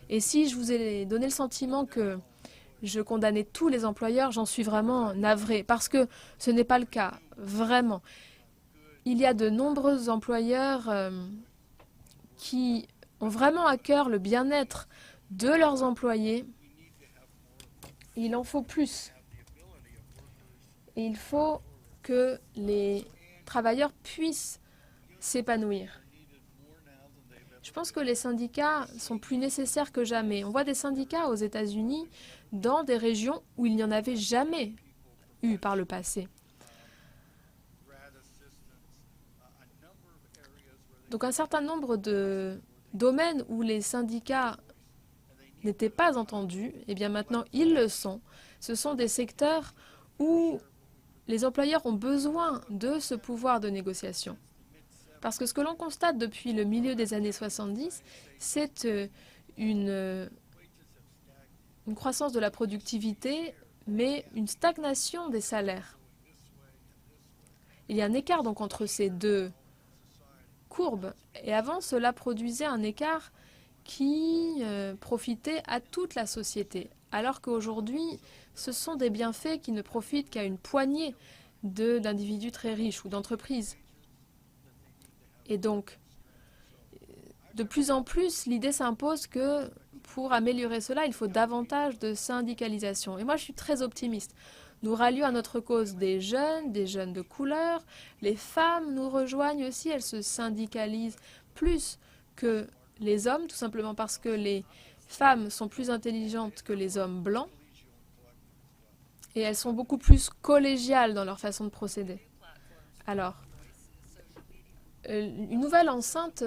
Et si je vous ai donné le sentiment que je condamnais tous les employeurs, j'en suis vraiment navrée, parce que ce n'est pas le cas, vraiment. Il y a de nombreux employeurs qui ont vraiment à cœur le bien-être de leurs employés. Il en faut plus. Et il faut que les travailleurs puissent s'épanouir. Je pense que les syndicats sont plus nécessaires que jamais. On voit des syndicats aux États-Unis dans des régions où il n'y en avait jamais eu par le passé. Donc un certain nombre de domaines où les syndicats n'étaient pas entendus, eh bien maintenant ils le sont. Ce sont des secteurs où les employeurs ont besoin de ce pouvoir de négociation. Parce que ce que l'on constate depuis le milieu des années 70, c'est une croissance de la productivité, mais une stagnation des salaires. Il y a un écart donc entre ces deux courbes. Et avant, cela produisait un écart qui profitait à toute la société. Alors qu'aujourd'hui, ce sont des bienfaits qui ne profitent qu'à une poignée d'individus très riches ou d'entreprises. Et donc, de plus en plus, l'idée s'impose que pour améliorer cela, il faut davantage de syndicalisation. Et moi, je suis très optimiste. Nous rallions à notre cause des jeunes de couleur. Les femmes nous rejoignent aussi, elles se syndicalisent plus que les hommes, tout simplement parce que les femmes sont plus intelligentes que les hommes blancs. Et elles sont beaucoup plus collégiales dans leur façon de procéder. Alors, une nouvelle enceinte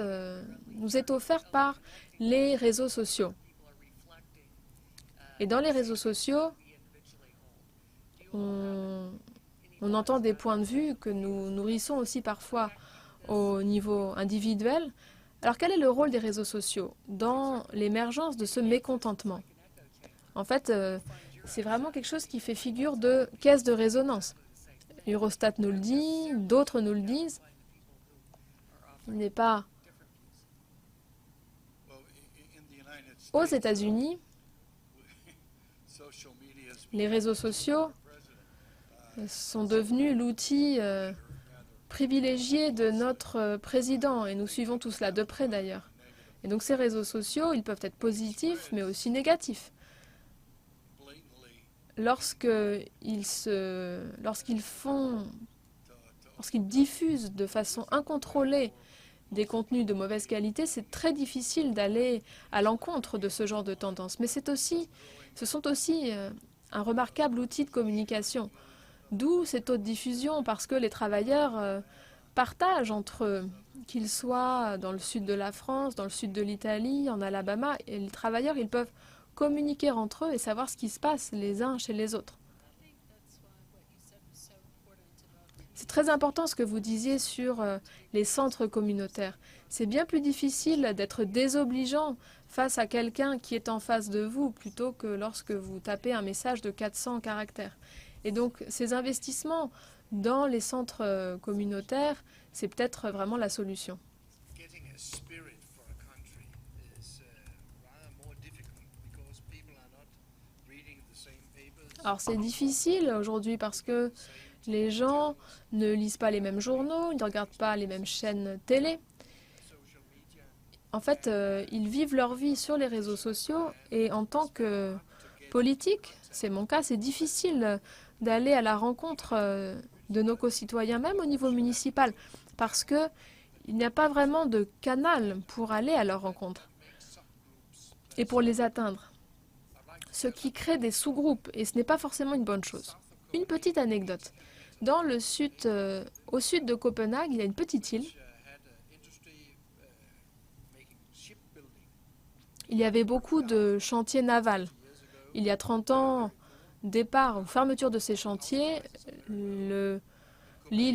nous est offerte par les réseaux sociaux. Et dans les réseaux sociaux, on entend des points de vue que nous nourrissons aussi parfois au niveau individuel. Alors quel est le rôle des réseaux sociaux dans l'émergence de ce mécontentement? En fait, c'est vraiment quelque chose qui fait figure de caisse de résonance. Eurostat nous le dit, d'autres nous le disent. Il n'est pas aux États-Unis. Les réseaux sociaux sont devenus l'outil privilégié de notre président et nous suivons tout cela de près d'ailleurs. Et donc ces réseaux sociaux, ils peuvent être positifs mais aussi négatifs. Lorsqu'ils diffusent de façon incontrôlée des contenus de mauvaise qualité, c'est très difficile d'aller à l'encontre de ce genre de tendance. Mais ce sont aussi un remarquable outil de communication. D'où ces taux de diffusion, parce que les travailleurs partagent entre eux, qu'ils soient dans le sud de la France, dans le sud de l'Italie, en Alabama, et les travailleurs, ils peuvent communiquer entre eux et savoir ce qui se passe les uns chez les autres. C'est très important ce que vous disiez sur les centres communautaires. C'est bien plus difficile d'être désobligeant face à quelqu'un qui est en face de vous plutôt que lorsque vous tapez un message de 400 caractères. Et donc ces investissements dans les centres communautaires, c'est peut-être vraiment la solution. Alors c'est difficile aujourd'hui parce que les gens ne lisent pas les mêmes journaux, ils ne regardent pas les mêmes chaînes télé. En fait, ils vivent leur vie sur les réseaux sociaux et en tant que politique, c'est mon cas, c'est difficile d'aller à la rencontre de nos concitoyens, même au niveau municipal, parce qu'il n'y a pas vraiment de canal pour aller à leur rencontre et pour les atteindre. Ce qui crée des sous-groupes, et ce n'est pas forcément une bonne chose. Une petite anecdote. Dans le sud, au sud de Copenhague, il y a une petite île. Il y avait beaucoup de chantiers navals. Il y a 30 ans, départ ou fermeture de ces chantiers, l'île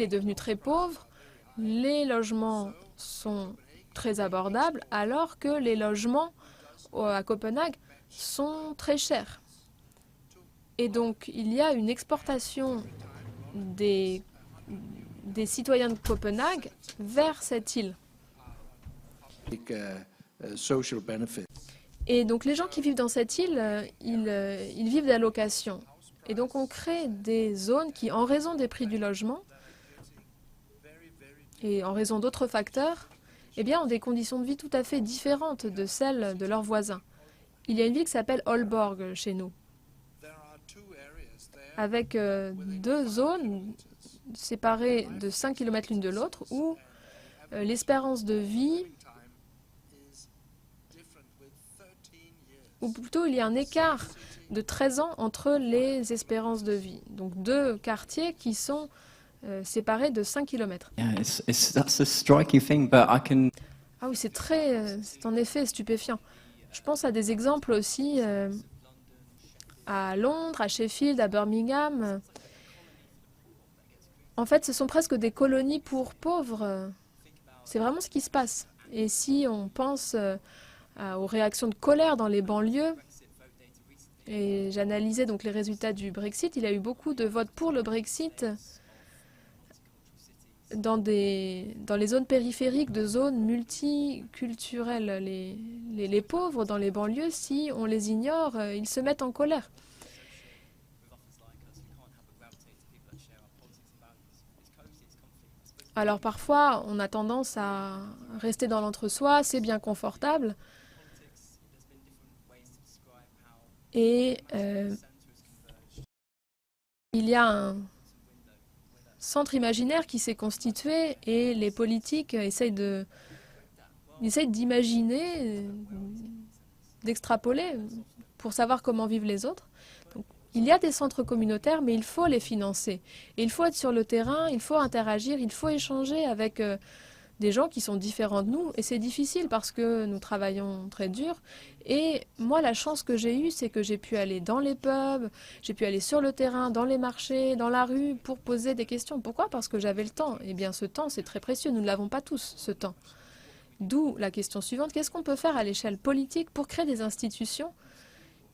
est devenue très pauvre, les logements sont très abordables, alors que les logements à Copenhague sont très chers. Et donc, il y a une exportation des citoyens de Copenhague vers cette île. Et donc les gens qui vivent dans cette île, ils vivent d'allocations. Et donc on crée des zones qui, en raison des prix du logement et en raison d'autres facteurs, eh bien, ont des conditions de vie tout à fait différentes de celles de leurs voisins. Il y a une ville qui s'appelle Aalborg chez nous, avec deux zones séparées de 5 km l'une de l'autre, où l'espérance de vie, ou plutôt il y a un écart de 13 ans entre les espérances de vie. Donc deux quartiers qui sont séparés de 5 km. Yeah, that's a striking thing, but I can. Ah oui, c'est en effet stupéfiant. Je pense à des exemples aussi à Londres, à Sheffield, à Birmingham. En fait, ce sont presque des colonies pour pauvres. C'est vraiment ce qui se passe. Et si on pense aux réactions de colère dans les banlieues, et j'analysais donc les résultats du Brexit, il y a eu beaucoup de votes pour le Brexit dans les zones périphériques de zones multiculturelles. Les pauvres dans les banlieues, si on les ignore, ils se mettent en colère. Alors parfois, on a tendance à rester dans l'entre-soi, c'est bien confortable. Et il y a un centre imaginaire qui s'est constitué et les politiques essayent d'imaginer, d'extrapoler pour savoir comment vivent les autres. Donc, il y a des centres communautaires, mais il faut les financer. Et il faut être sur le terrain, il faut interagir, il faut échanger avec des gens qui sont différents de nous. Et c'est difficile parce que nous travaillons très dur. Et moi, la chance que j'ai eue, c'est que j'ai pu aller dans les pubs, j'ai pu aller sur le terrain, dans les marchés, dans la rue, pour poser des questions. Pourquoi? Parce que j'avais le temps. Eh bien, ce temps, c'est très précieux. Nous ne l'avons pas tous, ce temps. D'où la question suivante. Qu'est-ce qu'on peut faire à l'échelle politique pour créer des institutions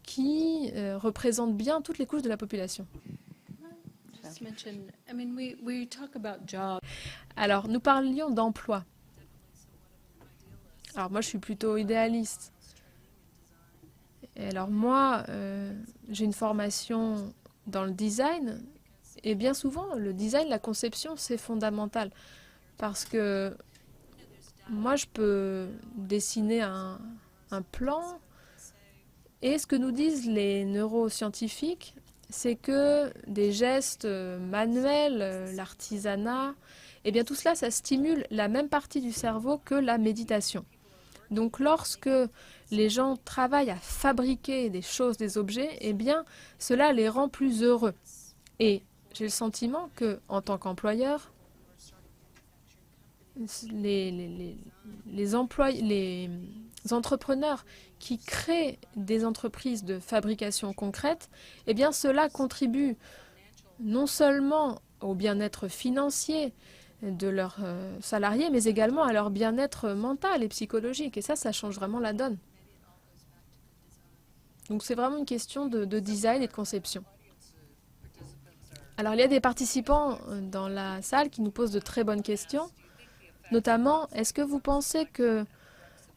qui représentent bien toutes les couches de la population? Alors, nous parlions d'emploi. Alors, moi, je suis plutôt idéaliste. Et alors, moi, j'ai une formation dans le design. Et bien souvent, le design, la conception, c'est fondamental. Parce que moi, je peux dessiner un plan. Et ce que nous disent les neuroscientifiques, c'est que des gestes manuels, l'artisanat, eh bien tout cela, ça stimule la même partie du cerveau que la méditation. Donc lorsque les gens travaillent à fabriquer des choses, des objets, eh bien cela les rend plus heureux. Et j'ai le sentiment que, en tant qu'employeur, les entrepreneurs qui créent des entreprises de fabrication concrète, eh bien cela contribue non seulement au bien-être financier de leurs salariés, mais également à leur bien-être mental et psychologique. Et ça change vraiment la donne. Donc c'est vraiment une question de design et de conception. Alors il y a des participants dans la salle qui nous posent de très bonnes questions. Notamment, est-ce que vous pensez que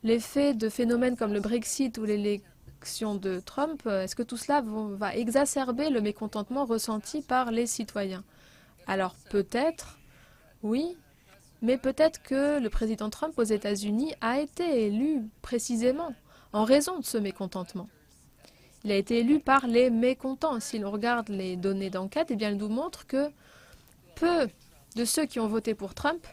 l'effet de phénomènes comme le Brexit ou l'élection de Trump, est-ce que tout cela va exacerber le mécontentement ressenti par les citoyens? Alors peut-être, oui, mais peut-être que le président Trump aux États-Unis a été élu précisément en raison de ce mécontentement. Il a été élu par les mécontents. Si l'on regarde les données d'enquête, eh bien, elles nous montrent que peu de ceux qui ont voté pour Trump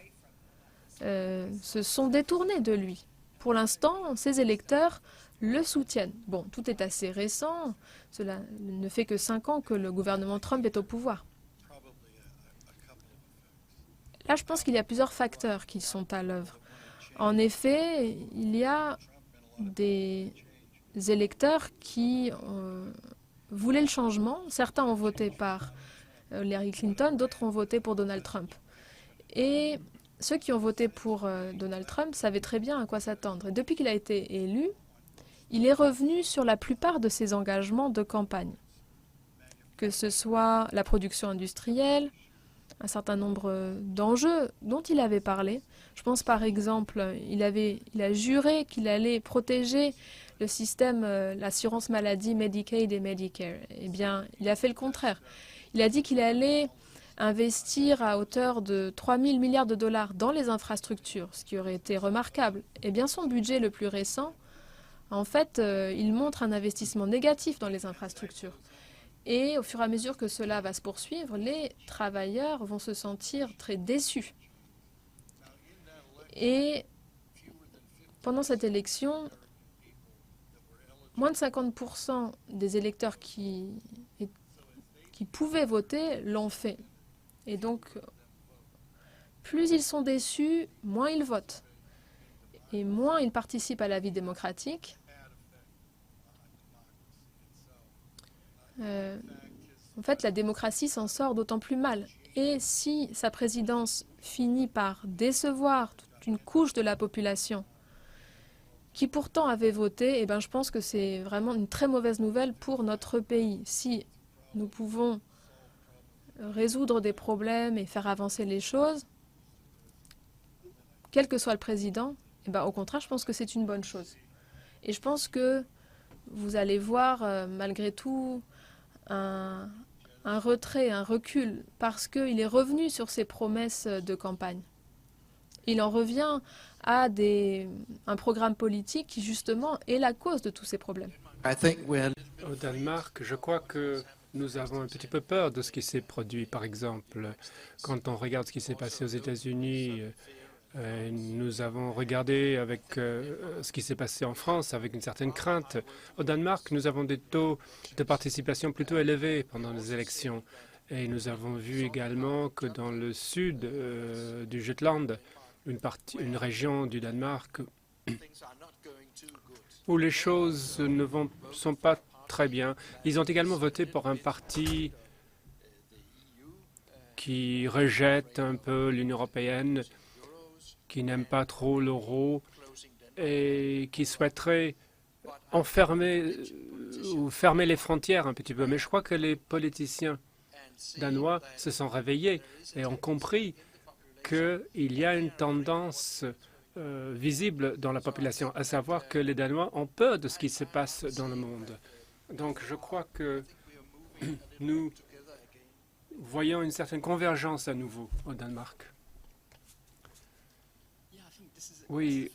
se sont détournés de lui. Pour l'instant, ses électeurs le soutiennent. Bon, tout est assez récent. Cela ne fait que 5 ans que le gouvernement Trump est au pouvoir. Là, je pense qu'il y a plusieurs facteurs qui sont à l'œuvre. En effet, il y a des électeurs qui voulaient le changement. Certains ont voté par Hillary Clinton, d'autres ont voté pour Donald Trump. Et ceux qui ont voté pour Donald Trump savaient très bien à quoi s'attendre. Et depuis qu'il a été élu, il est revenu sur la plupart de ses engagements de campagne. Que ce soit la production industrielle, un certain nombre d'enjeux dont il avait parlé. Je pense par exemple, il a juré qu'il allait protéger le système, l'assurance maladie Medicaid et Medicare. Eh bien, il a fait le contraire. Il a dit qu'il allait investir à hauteur de 3 000 milliards de dollars dans les infrastructures, ce qui aurait été remarquable. Eh bien, son budget le plus récent, en fait, il montre un investissement négatif dans les infrastructures. Et au fur et à mesure que cela va se poursuivre, les travailleurs vont se sentir très déçus. Et pendant cette élection, moins de 50% des électeurs qui pouvaient voter l'ont fait. Et donc, plus ils sont déçus, moins ils votent. Et moins ils participent à la vie démocratique. En fait, la démocratie s'en sort d'autant plus mal. Et si sa présidence finit par décevoir toute une couche de la population qui pourtant avait voté, eh ben, je pense que c'est vraiment une très mauvaise nouvelle pour notre pays. Si nous pouvons résoudre des problèmes et faire avancer les choses, quel que soit le président, eh ben, au contraire, je pense que c'est une bonne chose. Et je pense que vous allez voir, malgré tout, un retrait, un recul, parce qu'il est revenu sur ses promesses de campagne. Il en revient à un programme politique qui, justement, est la cause de tous ces problèmes. Au Danemark, je crois que nous avons un petit peu peur de ce qui s'est produit. Par exemple, quand on regarde ce qui s'est passé aux États-Unis, nous avons regardé avec ce qui s'est passé en France avec une certaine crainte. Au Danemark, nous avons des taux de participation plutôt élevés pendant les élections. Et nous avons vu également que dans le sud du Jutland, une région du Danemark où les choses sont pas très bien. Ils ont également voté pour un parti qui rejette un peu l'Union européenne, qui n'aime pas trop l'euro et qui souhaiterait enfermer ou fermer les frontières un petit peu. Mais je crois que les politiciens danois se sont réveillés et ont compris qu'il y a une tendance visible dans la population, à savoir que les Danois ont peur de ce qui se passe dans le monde. Donc je crois que nous voyons une certaine convergence à nouveau au Danemark. Oui,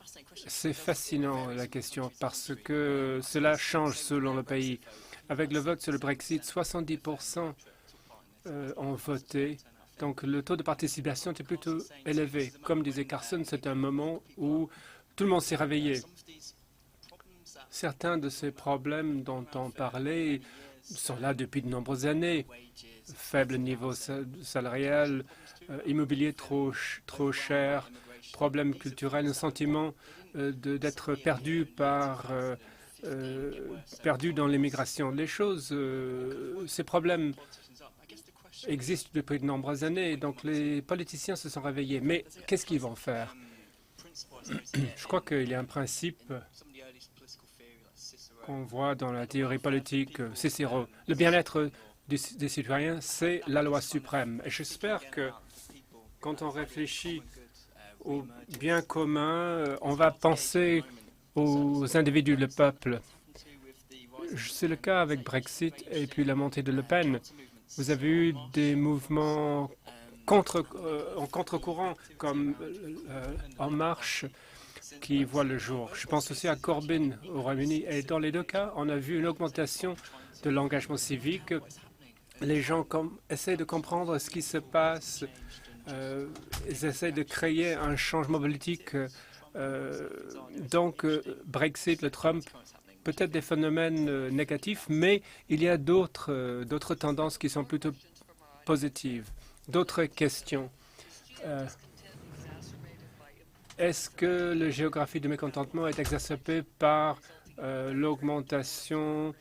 c'est fascinant la question parce que cela change selon le pays. Avec le vote sur le Brexit, 70% ont voté. Donc le taux de participation était plutôt élevé. Comme disait Carson, c'est un moment où tout le monde s'est réveillé. Certains de ces problèmes dont on parlait sont là depuis de nombreuses années. Faible niveau salarial, immobilier trop cher, problèmes culturels, un sentiment d'être perdu perdu dans l'immigration. Ces problèmes existent depuis de nombreuses années, donc les politiciens se sont réveillés. Mais qu'est-ce qu'ils vont faire? Je crois qu'il y a un principe qu'on voit dans la théorie politique, Cicéron. Le bien-être des citoyens, c'est la loi suprême. Et j'espère que quand on réfléchit au bien commun, on va penser aux individus, le peuple. C'est le cas avec Brexit et puis la montée de Le Pen. Vous avez eu des mouvements en contre-courant, comme En Marche, qui voient le jour. Je pense aussi à Corbyn au Royaume-Uni. Et dans les deux cas, on a vu une augmentation de l'engagement civique. Les gens essaient de comprendre ce qui se passe. Ils essaient de créer un changement politique. Donc, Brexit, le Trump, peut-être des phénomènes négatifs, mais il y a d'autres tendances qui sont plutôt positives. D'autres questions. Est-ce que la géographie du mécontentement est exacerbée par l'augmentation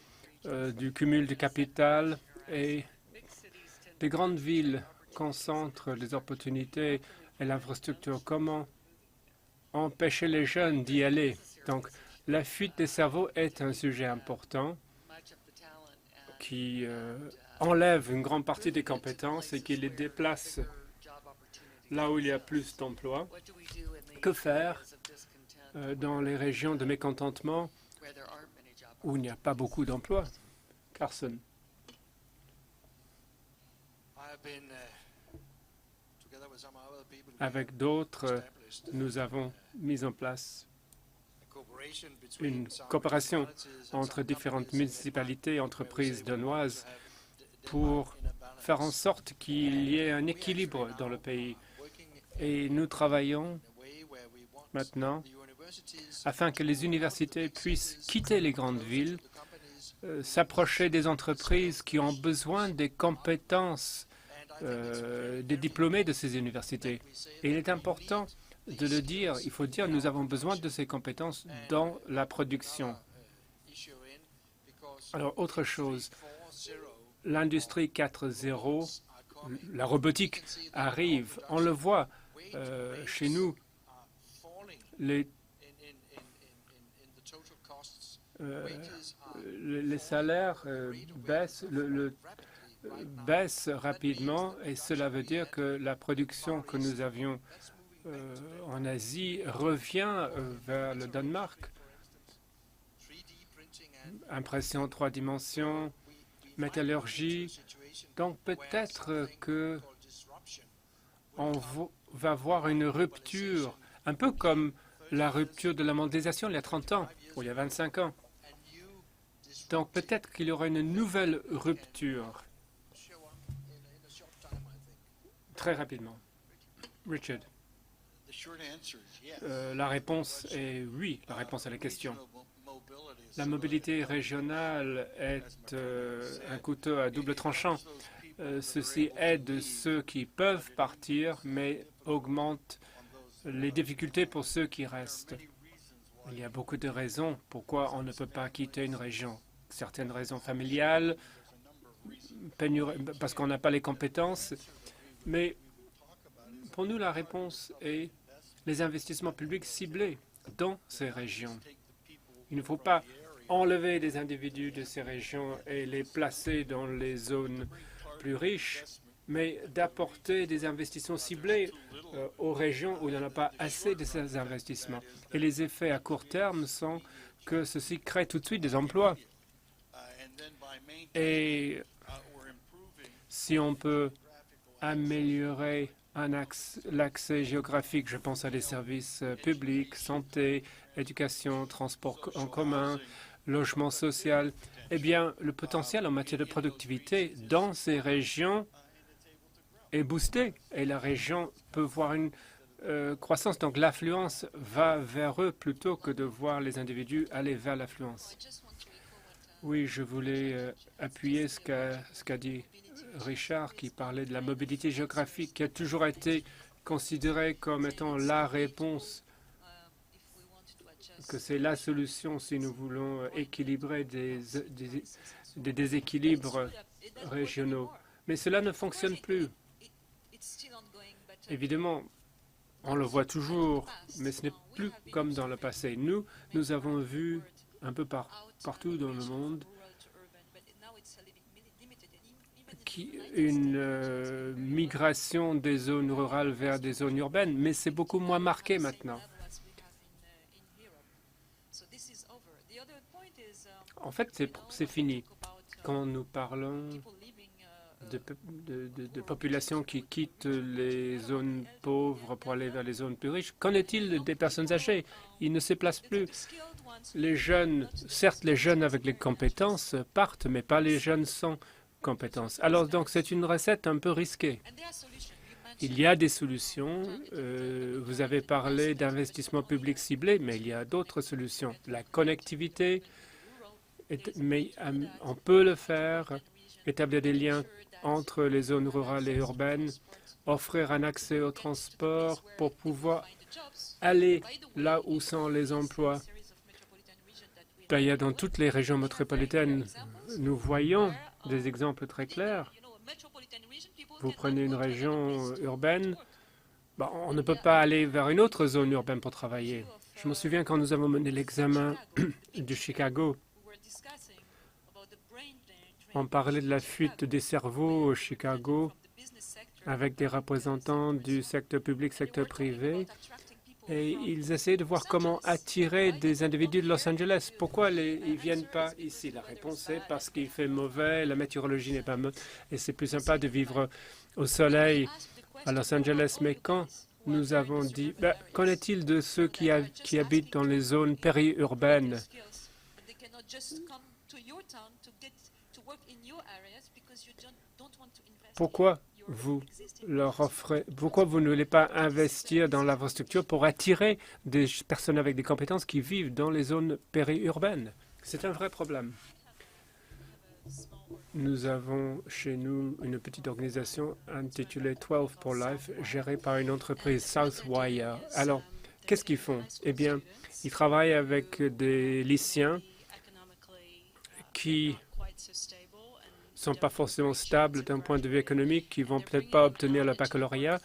du cumul du capital et les grandes villes concentrent les opportunités et l'infrastructure? Comment empêcher les jeunes d'y aller? Donc, la fuite des cerveaux est un sujet important qui enlève une grande partie des compétences et qui les déplace là où il y a plus d'emplois. Que faire dans les régions de mécontentement où il n'y a pas beaucoup d'emplois? Carson. Avec d'autres, nous avons mis en place une coopération entre différentes municipalités et entreprises danoises pour faire en sorte qu'il y ait un équilibre dans le pays. Et nous travaillons maintenant afin que les universités puissent quitter les grandes villes, s'approcher des entreprises qui ont besoin des compétences des diplômés de ces universités. Et il est important de le dire, il faut dire nous avons besoin de ces compétences dans la production. Alors, autre chose, l'industrie 4.0, la robotique arrive. On le voit chez nous, les salaires baissent rapidement et cela veut dire que la production que nous avions en Asie revient vers le Danemark. Impression 3 dimensions, métallurgie. Donc peut-être que on va voir une rupture, un peu comme la rupture de la mondialisation il y a 30 ans ou il y a 25 ans. Donc peut-être qu'il y aura une nouvelle rupture. Très rapidement. Richard. La réponse est oui, la réponse à la question. La mobilité régionale est un couteau à double tranchant. Ceci aide ceux qui peuvent partir, mais augmente les difficultés pour ceux qui restent. Il y a beaucoup de raisons pourquoi on ne peut pas quitter une région. Certaines raisons familiales, parce qu'on n'a pas les compétences, mais pour nous, la réponse est les investissements publics ciblés dans ces régions. Il ne faut pas enlever des individus de ces régions et les placer dans les zones plus riches, mais d'apporter des investissements ciblés aux régions où il n'y en a pas assez de ces investissements. Et les effets à court terme sont que ceci crée tout de suite des emplois. Et si on peut améliorer l'accès géographique, je pense à des services publics, santé, éducation, transport en commun, logement social, eh bien, le potentiel en matière de productivité dans ces régions est boosté et la région peut voir une croissance. Donc l'affluence va vers eux plutôt que de voir les individus aller vers l'affluence. Oui, je voulais appuyer ce qu'a dit Richard, qui parlait de la mobilité géographique, qui a toujours été considérée comme étant la réponse, que c'est la solution si nous voulons équilibrer des déséquilibres régionaux. Mais cela ne fonctionne plus. Évidemment, on le voit toujours, mais ce n'est plus comme dans le passé. Nous avons vu un peu partout dans le monde une migration des zones rurales vers des zones urbaines, mais c'est beaucoup moins marqué maintenant. En fait, c'est fini. Quand nous parlons de populations qui quittent les zones pauvres pour aller vers les zones plus riches, qu'en est-il des personnes âgées? Ils ne se placent plus. Les jeunes, certes, les jeunes avec les compétences partent, mais pas les jeunes sans compétences. Alors, donc, c'est une recette un peu risquée. Il y a des solutions. Vous avez parlé d'investissement public ciblé, mais il y a d'autres solutions. La connectivité, mais on peut le faire, établir des liens entre les zones rurales et urbaines, offrir un accès au transport pour pouvoir aller là où sont les emplois. D'ailleurs, dans toutes les régions métropolitaines, nous voyons des exemples très clairs. Vous prenez une région urbaine, on ne peut pas aller vers une autre zone urbaine pour travailler. Je me souviens quand nous avons mené l'examen de Chicago, on parlait de la fuite des cerveaux au Chicago avec des représentants du secteur public, secteur privé, et ils essaient de voir comment attirer des individus de Los Angeles. Pourquoi ils ne viennent pas ici? La réponse est parce qu'il fait mauvais, la météorologie n'est pas bonne, et c'est plus sympa de vivre au soleil à Los Angeles. Mais quand nous avons dit, qu'en est-il de ceux qui habitent dans les zones périurbaines? Pourquoi pourquoi vous ne voulez pas investir dans l'infrastructure pour attirer des personnes avec des compétences qui vivent dans les zones périurbaines? C'est un vrai problème. Nous avons chez nous une petite organisation intitulée 12 for Life, gérée par une entreprise Southwire. Alors, qu'est-ce qu'ils font? Eh bien, ils travaillent avec des lycéens qui ne sont pas forcément stables d'un point de vue économique, qui ne vont peut-être pas obtenir le baccalauréat,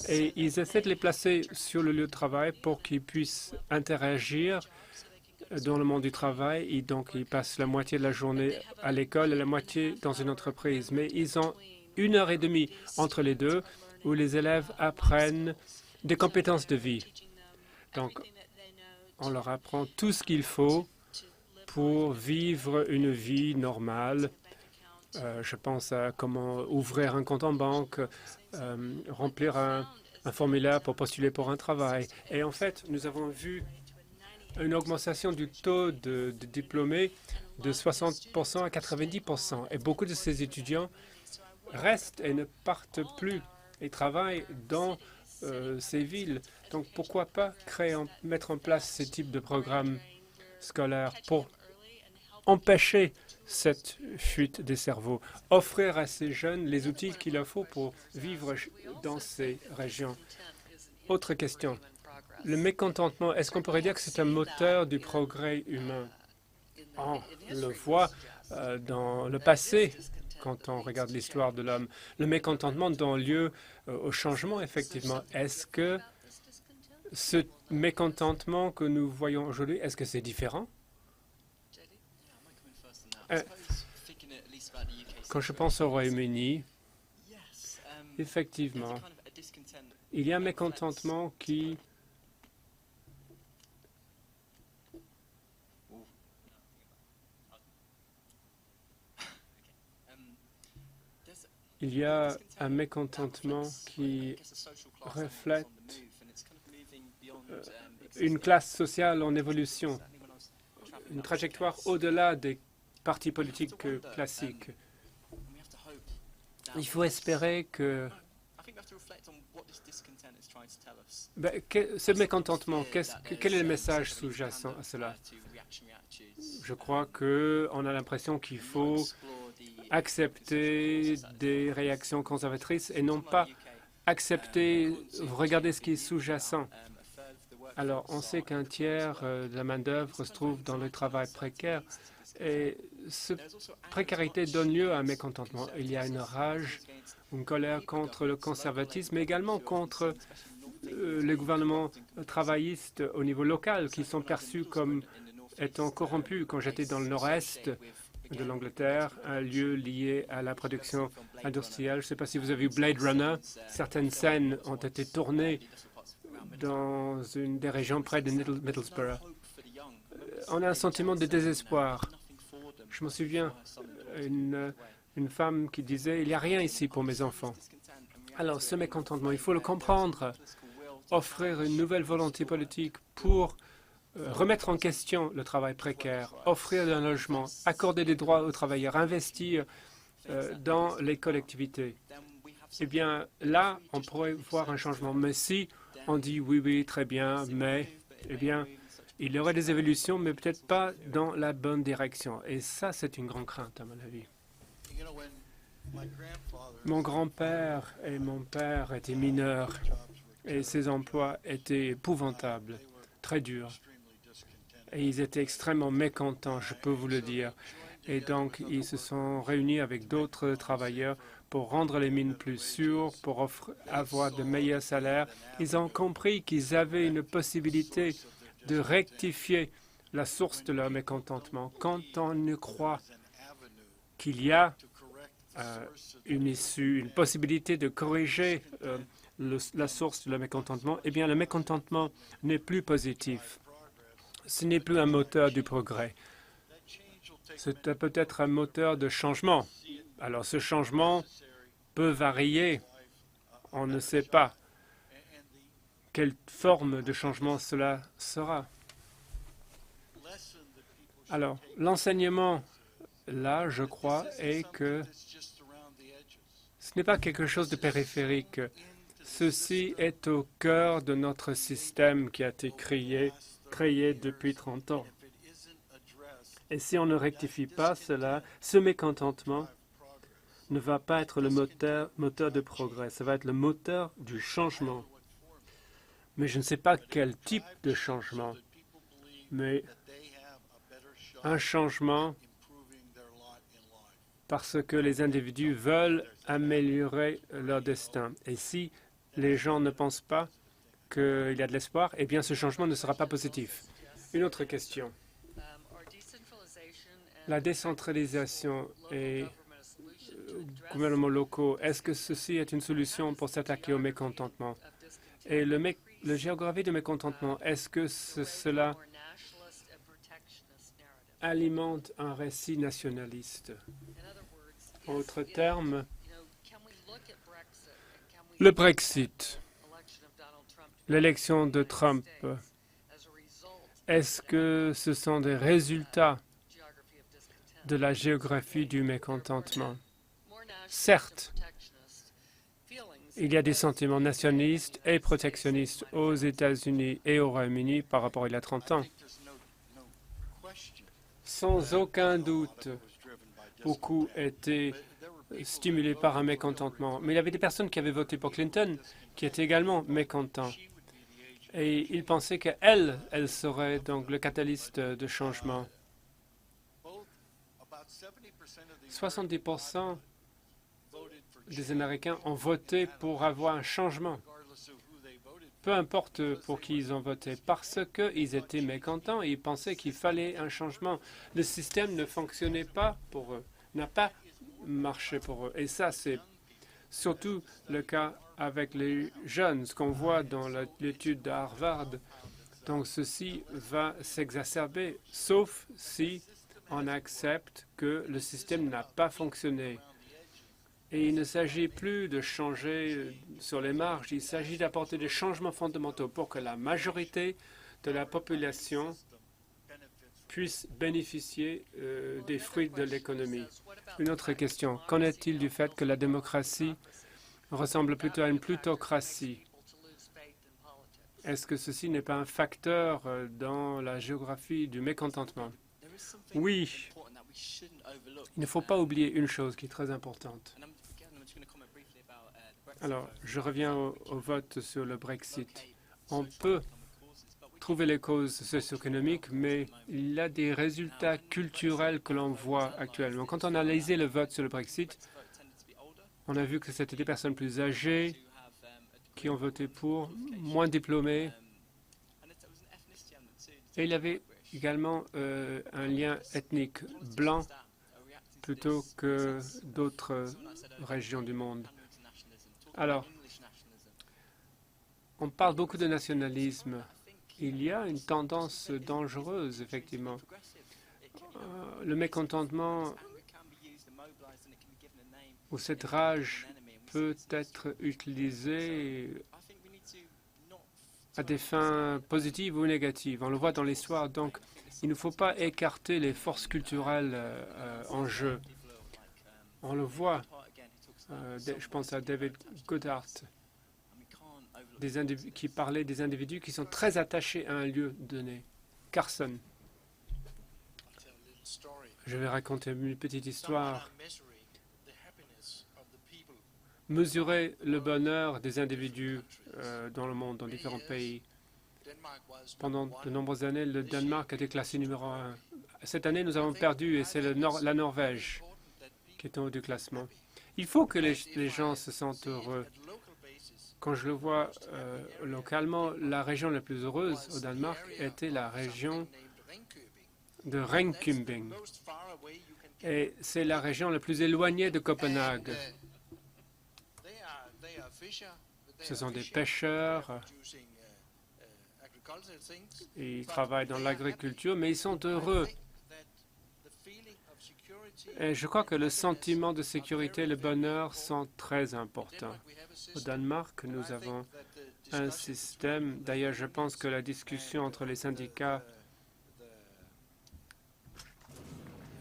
et ils essaient de les placer sur le lieu de travail pour qu'ils puissent interagir dans le monde du travail. Et donc, ils passent la moitié de la journée à l'école et la moitié dans une entreprise. Mais ils ont 1 heure et demie entre les deux où les élèves apprennent des compétences de vie. Donc, on leur apprend tout ce qu'il faut pour vivre une vie normale. Je pense à comment ouvrir un compte en banque, remplir un formulaire pour postuler pour un travail. Et en fait, nous avons vu une augmentation du taux de diplômés de 60% à 90%. Et beaucoup de ces étudiants restent et ne partent plus et travaillent dans ces villes. Donc, pourquoi pas mettre en place ce type de programme scolaire pour empêcher cette fuite des cerveaux, offrir à ces jeunes les outils qu'il leur faut pour vivre dans ces régions. Autre question. Le mécontentement, est-ce qu'on pourrait dire que c'est un moteur du progrès humain? On le voit dans le passé, quand on regarde l'histoire de l'homme. Le mécontentement donne lieu au changement, effectivement. Est-ce que ce mécontentement que nous voyons aujourd'hui, est-ce que c'est différent? Quand je pense au Royaume-Uni, effectivement, il y a un mécontentement qui reflète une classe sociale en évolution, une trajectoire au-delà des partis politiques classiques. Il faut espérer que ce mécontentement, quel est le message sous-jacent à cela? Je crois qu'on a l'impression qu'il faut accepter des réactions conservatrices et non pas regarder ce qui est sous-jacent. Alors, on sait qu'un tiers de la main-d'œuvre se trouve dans le travail précaire et cette précarité donne lieu à un mécontentement. Il y a une rage, une colère contre le conservatisme, mais également contre les gouvernements travaillistes au niveau local qui sont perçus comme étant corrompus. Quand j'étais dans le nord-est de l'Angleterre, un lieu lié à la production industrielle, je ne sais pas si vous avez vu Blade Runner, certaines scènes ont été tournées dans une des régions près de Middlesbrough. On a un sentiment de désespoir. Je me souviens, une femme qui disait « Il n'y a rien ici pour mes enfants ». Alors, ce mécontentement, il faut le comprendre, offrir une nouvelle volonté politique pour remettre en question le travail précaire, offrir un logement, accorder des droits aux travailleurs, investir dans les collectivités. Eh bien, là, on pourrait voir un changement. Mais si on dit « oui, oui, très bien, mais », eh bien, il y aurait des évolutions, mais peut-être pas dans la bonne direction. Et ça, c'est une grande crainte, à mon avis. Mon grand-père et mon père étaient mineurs et ces emplois étaient épouvantables, très durs. Et ils étaient extrêmement mécontents, je peux vous le dire. Et donc, ils se sont réunis avec d'autres travailleurs pour rendre les mines plus sûres, pour avoir de meilleurs salaires. Ils ont compris qu'ils avaient une possibilité de rectifier la source de leur mécontentement. Quand on ne croit qu'il y a une issue, une possibilité de corriger la source de le mécontentement, eh bien, le mécontentement n'est plus positif. Ce n'est plus un moteur du progrès. C'est peut-être un moteur de changement. Alors, ce changement peut varier. On ne sait pas quelle forme de changement cela sera. Alors, l'enseignement, là, je crois, est que ce n'est pas quelque chose de périphérique. Ceci est au cœur de notre système qui a été créé depuis 30 ans. Et si on ne rectifie pas cela, ce mécontentement ne va pas être le moteur de progrès, ça va être le moteur du changement. Mais je ne sais pas quel type de changement, mais un changement parce que les individus veulent améliorer leur destin. Et si les gens ne pensent pas qu'il y a de l'espoir, eh bien ce changement ne sera pas positif. Une autre question. La décentralisation et gouvernements locaux, est-ce que ceci est une solution pour s'attaquer au mécontentement? Et le géographie du mécontentement, est-ce que cela alimente un récit nationaliste? En d'autres termes, le Brexit, l'élection de Trump, est-ce que ce sont des résultats de la géographie du mécontentement? Certes, il y a des sentiments nationalistes et protectionnistes aux États-Unis et au Royaume-Uni par rapport à il y a 30 ans. Sans aucun doute, beaucoup étaient stimulés par un mécontentement. Mais il y avait des personnes qui avaient voté pour Clinton qui étaient également mécontents. Et ils pensaient qu'elle serait donc le catalyste de changement. 70% des Américains ont voté pour avoir un changement, peu importe pour qui ils ont voté, parce qu'ils étaient mécontents et ils pensaient qu'il fallait un changement. Le système ne fonctionnait pas pour eux, n'a pas marché pour eux. Et ça, c'est surtout le cas avec les jeunes, ce qu'on voit dans l'étude de Harvard. Donc, ceci va s'exacerber, sauf si on accepte que le système n'a pas fonctionné. Et il ne s'agit plus de changer sur les marges, il s'agit d'apporter des changements fondamentaux pour que la majorité de la population puisse bénéficier des fruits de l'économie. Une autre question, qu'en est-il du fait que la démocratie ressemble plutôt à une plutocratie? Est-ce que ceci n'est pas un facteur dans la géographie du mécontentement? Oui, il ne faut pas oublier une chose qui est très importante. Alors, je reviens au vote sur le Brexit. On peut trouver les causes socio-économiques, mais il y a des résultats culturels que l'on voit actuellement. Quand on a analysé le vote sur le Brexit, on a vu que c'était des personnes plus âgées qui ont voté pour, moins diplômées. Et il y avait également un lien ethnique blanc plutôt que d'autres régions du monde. Alors, on parle beaucoup de nationalisme. Il y a une tendance dangereuse, effectivement. Le mécontentement ou cette rage peut être utilisée à des fins positives ou négatives. On le voit dans l'histoire. Donc, il ne faut pas écarter les forces culturelles en jeu. On le voit. Je pense à David Goddard, qui parlait des individus qui sont très attachés à un lieu donné. Carson. Je vais raconter une petite histoire. Mesurer le bonheur des individus dans le monde, dans différents pays. Pendant de nombreuses années, le Danemark a été classé numéro 1. Cette année, nous avons perdu et c'est la Norvège qui est en haut du classement. Il faut que les gens se sentent heureux. Quand je le vois localement, la région la plus heureuse au Danemark était la région de Ringkøbing. Et c'est la région la plus éloignée de Copenhague. Ce sont des pêcheurs, ils travaillent dans l'agriculture, mais ils sont heureux. Et je crois que le sentiment de sécurité et le bonheur sont très importants. Au Danemark, nous avons un système, d'ailleurs je pense que la discussion entre les syndicats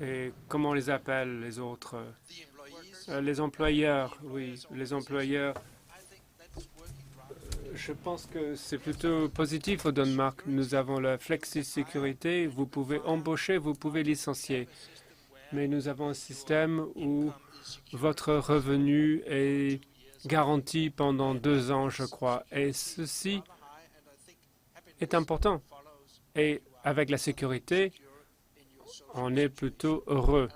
et comment on les appelle les autres, les employeurs, oui, les employeurs, je pense que c'est plutôt positif au Danemark. Nous avons la flexi-sécurité, vous pouvez embaucher, vous pouvez licencier. Mais nous avons un système où votre revenu est garanti pendant 2 ans, je crois. Et ceci est important. Et avec la sécurité, on est plutôt heureux.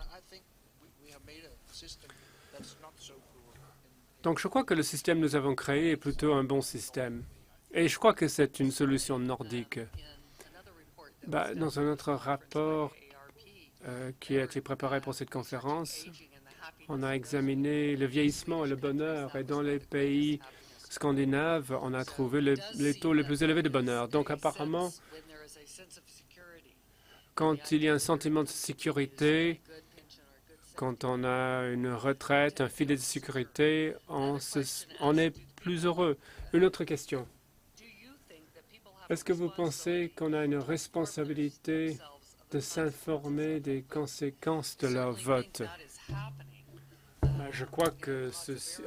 Donc je crois que le système que nous avons créé est plutôt un bon système. Et je crois que c'est une solution nordique. Dans un autre rapport qui a été préparé pour cette conférence, on a examiné le vieillissement et le bonheur. Et dans les pays scandinaves, on a trouvé les taux les plus élevés de bonheur. Donc apparemment, quand il y a un sentiment de sécurité, quand on a une retraite, un filet de sécurité, on est plus heureux. Une autre question. Est-ce que vous pensez qu'on a une responsabilité de s'informer des conséquences de leur vote? Je crois que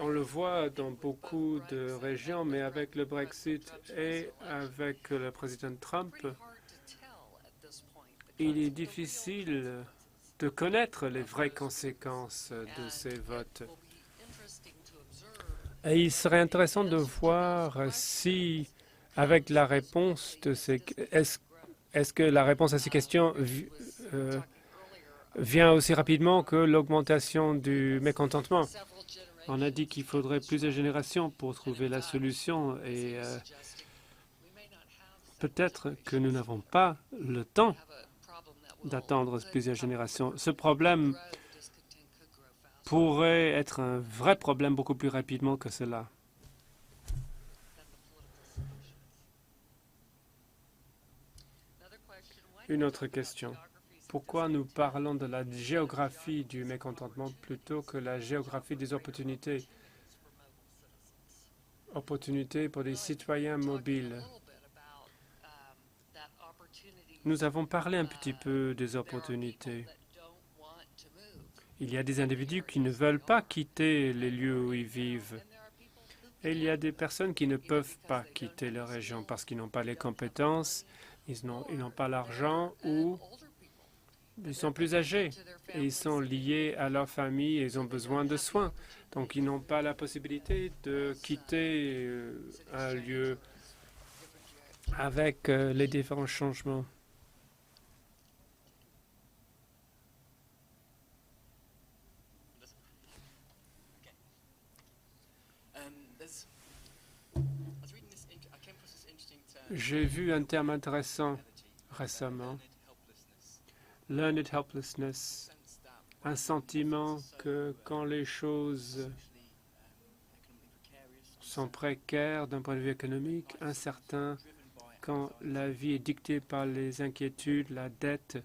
on le voit dans beaucoup de régions, mais avec le Brexit et avec le président Trump, il est difficile de connaître les vraies conséquences de ces votes. Et il serait intéressant de voir si, avec la réponse de ces... Est-ce que la réponse à ces questions vient aussi rapidement que l'augmentation du mécontentement? On a dit qu'il faudrait plusieurs générations pour trouver la solution et peut-être que nous n'avons pas le temps d'attendre plusieurs générations. Ce problème pourrait être un vrai problème beaucoup plus rapidement que cela. Une autre question. Pourquoi nous parlons de la géographie du mécontentement plutôt que la géographie des opportunités? Opportunités pour des citoyens mobiles. Nous avons parlé un petit peu des opportunités. Il y a des individus qui ne veulent pas quitter les lieux où ils vivent. Et il y a des personnes qui ne peuvent pas quitter leur région parce qu'ils n'ont pas les compétences, ils n'ont pas l'argent ou ils sont plus âgés et ils sont liés à leur famille et ils ont besoin de soins. Donc, ils n'ont pas la possibilité de quitter un lieu avec les différents changements. J'ai vu un terme intéressant récemment, learned helplessness, un sentiment que quand les choses sont précaires d'un point de vue économique, incertain, quand la vie est dictée par les inquiétudes, la dette,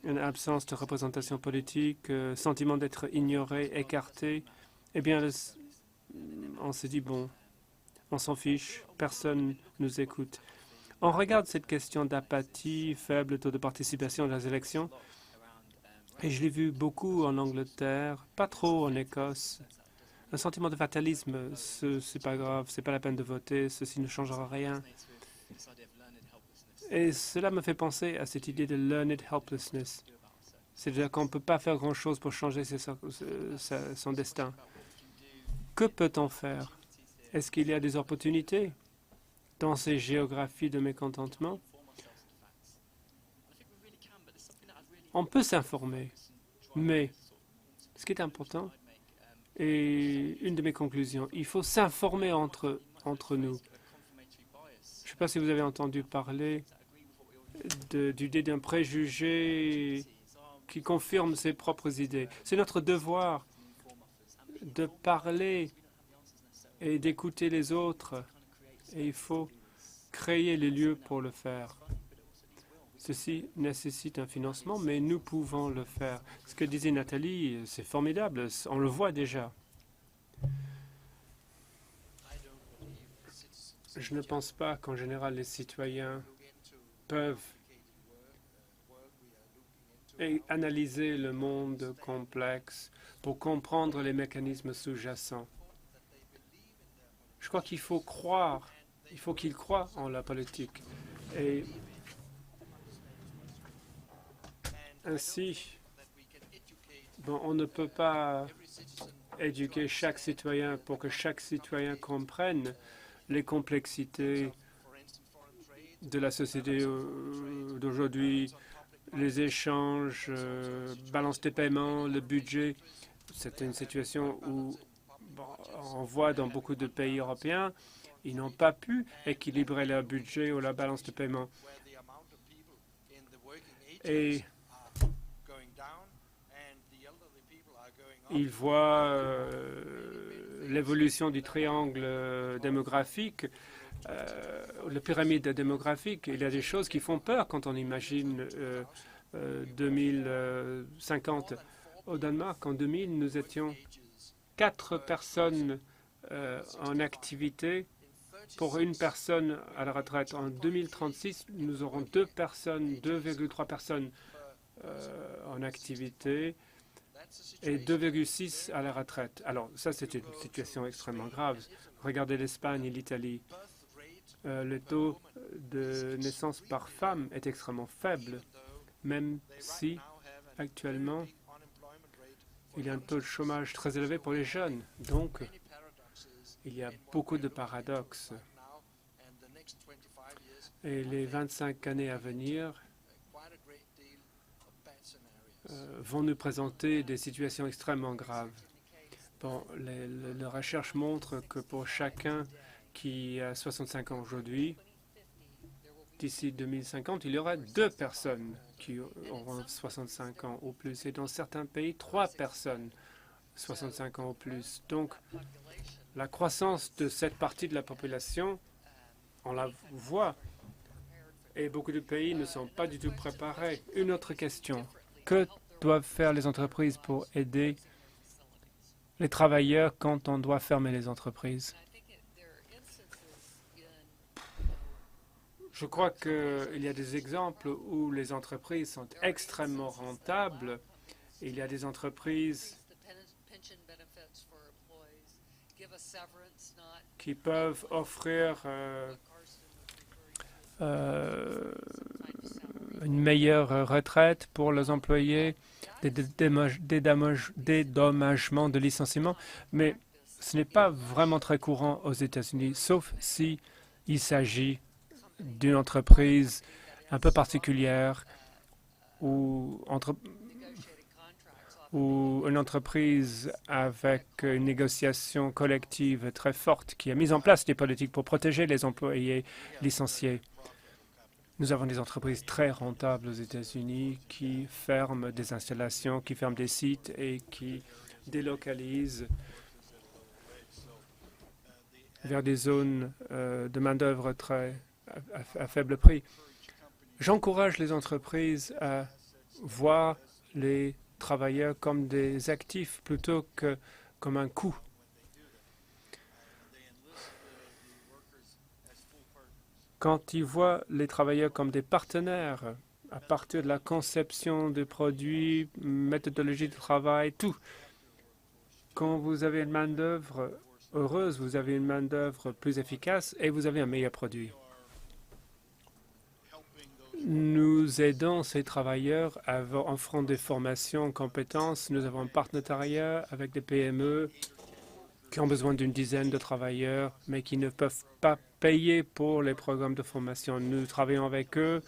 une absence de représentation politique, sentiment d'être ignoré, écarté, eh bien, on se dit, bon, on s'en fiche, personne nous écoute. On regarde cette question d'apathie, faible taux de participation dans les élections, et je l'ai vu beaucoup en Angleterre, pas trop en Écosse. Un sentiment de fatalisme, c'est pas grave, c'est pas la peine de voter, ceci ne changera rien. Et cela me fait penser à cette idée de learned helplessness. C'est-à-dire qu'on ne peut pas faire grand-chose pour changer son destin. Que peut-on faire? Est-ce qu'il y a des opportunités dans ces géographies de mécontentement? On peut s'informer, mais ce qui est important, et une de mes conclusions, il faut s'informer entre nous. Je ne sais pas si vous avez entendu parler d'idée d'un préjugé qui confirme ses propres idées. C'est notre devoir de parler et d'écouter les autres. Et il faut créer les lieux pour le faire. Ceci nécessite un financement, mais nous pouvons le faire. Ce que disait Nathalie, c'est formidable, on le voit déjà. Je ne pense pas qu'en général les citoyens peuvent analyser le monde complexe pour comprendre les mécanismes sous-jacents. Je crois qu'il faut croire, il faut qu'ils croient en la politique. Et ainsi, on ne peut pas éduquer chaque citoyen pour que chaque citoyen comprenne les complexités de la société d'aujourd'hui, les échanges, balance des paiements, le budget. C'est une situation où on voit dans beaucoup de pays européens, ils n'ont pas pu équilibrer leur budget ou la balance de paiement. Et ils voient l'évolution du triangle démographique, la pyramide démographique. Il y a des choses qui font peur quand on imagine 2050. Au Danemark, en 2000, nous étions 4 personnes en activité pour une personne à la retraite. En 2036, nous aurons 2,3 personnes en activité et 2,6 à la retraite. Alors ça, c'est une situation extrêmement grave. Regardez l'Espagne et l'Italie. Le taux de naissance par femme est extrêmement faible, même si actuellement, il y a un taux de chômage très élevé pour les jeunes. Donc, il y a beaucoup de paradoxes. Et les 25 années à venir vont nous présenter des situations extrêmement graves. Bon, les recherches montrent que pour chacun qui a 65 ans aujourd'hui, d'ici 2050, il y aura 2 personnes qui auront 65 ans ou plus. Et dans certains pays, 3 personnes 65 ans ou plus. Donc, la croissance de cette partie de la population, on la voit. Et beaucoup de pays ne sont pas du tout préparés. Une autre question. Que doivent faire les entreprises pour aider les travailleurs quand on doit fermer les entreprises? Je crois qu'il y a des exemples où les entreprises sont extrêmement rentables. Il y a des entreprises qui peuvent offrir une meilleure retraite pour les employés, des dédommagements de licenciement, mais ce n'est pas vraiment très courant aux États-Unis, sauf si il s'agit d'une entreprise un peu particulière ou une entreprise avec une négociation collective très forte qui a mis en place des politiques pour protéger les employés licenciés. Nous avons des entreprises très rentables aux États-Unis qui ferment des installations, qui ferment des sites et qui délocalisent vers des zones de main-d'œuvre à faible prix. J'encourage les entreprises à voir les travailleurs comme des actifs plutôt que comme un coût. Quand ils voient les travailleurs comme des partenaires, à partir de la conception des produits, méthodologie de travail, tout. Quand vous avez une main-d'œuvre heureuse, vous avez une main-d'œuvre plus efficace et vous avez un meilleur produit. Nous aidons ces travailleurs en offrant des formations, compétences. Nous avons un partenariat avec des PME qui ont besoin d'une dizaine de travailleurs, mais qui ne peuvent pas payer pour les programmes de formation. Nous travaillons avec eux.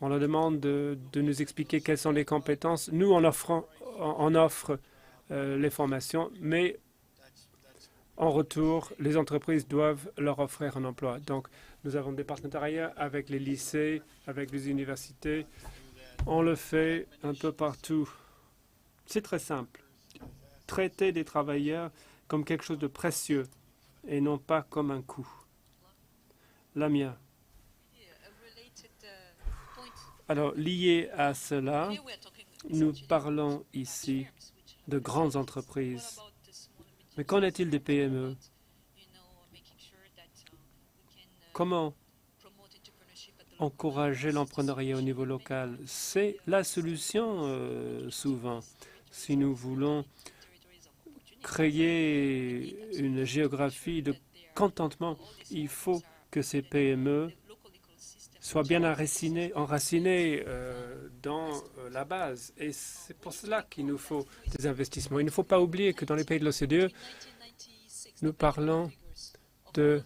On leur demande de nous expliquer quelles sont les compétences. Nous, on offre les formations, mais en retour, les entreprises doivent leur offrir un emploi. Donc, nous avons des partenariats avec les lycées, avec les universités, On le fait un peu partout. C'est très simple. Traiter des travailleurs comme quelque chose de précieux et non pas comme un coût. Lamia. Alors, lié à cela, nous parlons ici de grandes entreprises. Mais qu'en est-il des PME? Comment encourager l'entrepreneuriat au niveau local? C'est la solution souvent. Si nous voulons créer une géographie de contentement, il faut que ces PME soient bien enracinées dans la base. Et c'est pour cela qu'il nous faut des investissements. Il ne faut pas oublier que dans les pays de l'OCDE, nous parlons de...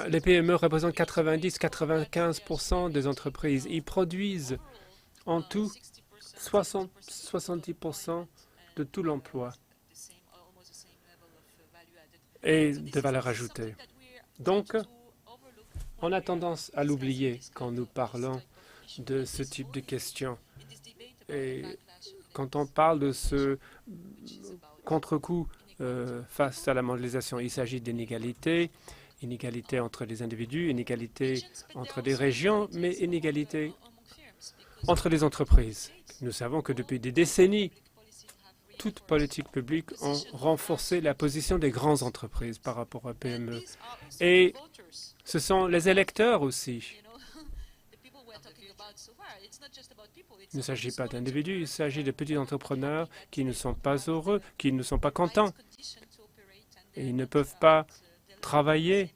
Les PME représentent 90-95% des entreprises. Ils produisent en tout 70% de tout l'emploi et de valeur ajoutée. Donc, on a tendance à l'oublier quand nous parlons de ce type de questions. Et quand on parle de ce contre-coup face à la mondialisation, il s'agit d'inégalités, inégalités entre les individus, inégalités entre les régions, mais inégalités entre les entreprises. Nous savons que depuis des décennies, toutes politiques publiques ont renforcé la position des grandes entreprises par rapport aux PME. Et ce sont les électeurs aussi. Il ne s'agit pas d'individus, il s'agit de petits entrepreneurs qui ne sont pas heureux, qui ne sont pas contents. Et ils ne peuvent pas travailler.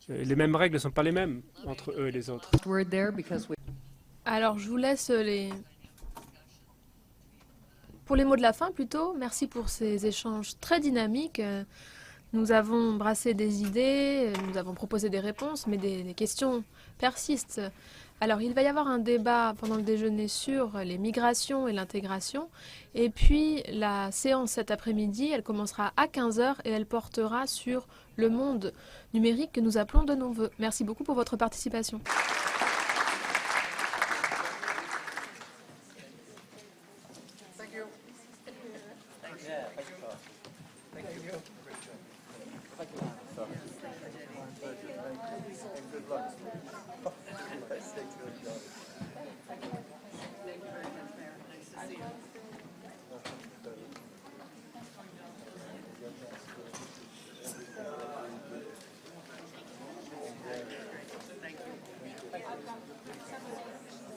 Les mêmes règles ne sont pas les mêmes entre eux et les autres. Alors, je vous laisse pour les mots de la fin plutôt. Merci pour ces échanges très dynamiques. Nous avons brassé des idées, nous avons proposé des réponses, mais des questions persistent. Alors, il va y avoir un débat pendant le déjeuner sur les migrations et l'intégration. Et puis, la séance cet après-midi, elle commencera à 15 h et elle portera sur le monde numérique que nous appelons de nos vœux. Merci beaucoup pour votre participation.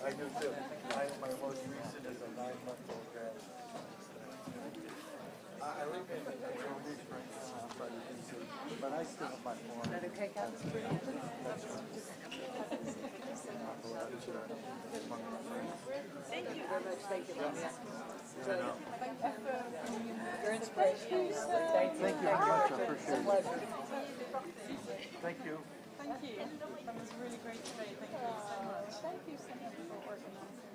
I do too. My most recent is a 9-month-old grandchild. I live in Beach right now, but I still have my form. Is that okay, Councilor? That's right. Thank you very much. Thank you. Your inspiration. Thank you very much. I appreciate it. Thank you. Thank you. That was really great today. Thank you so much. Thank you so much for organizing.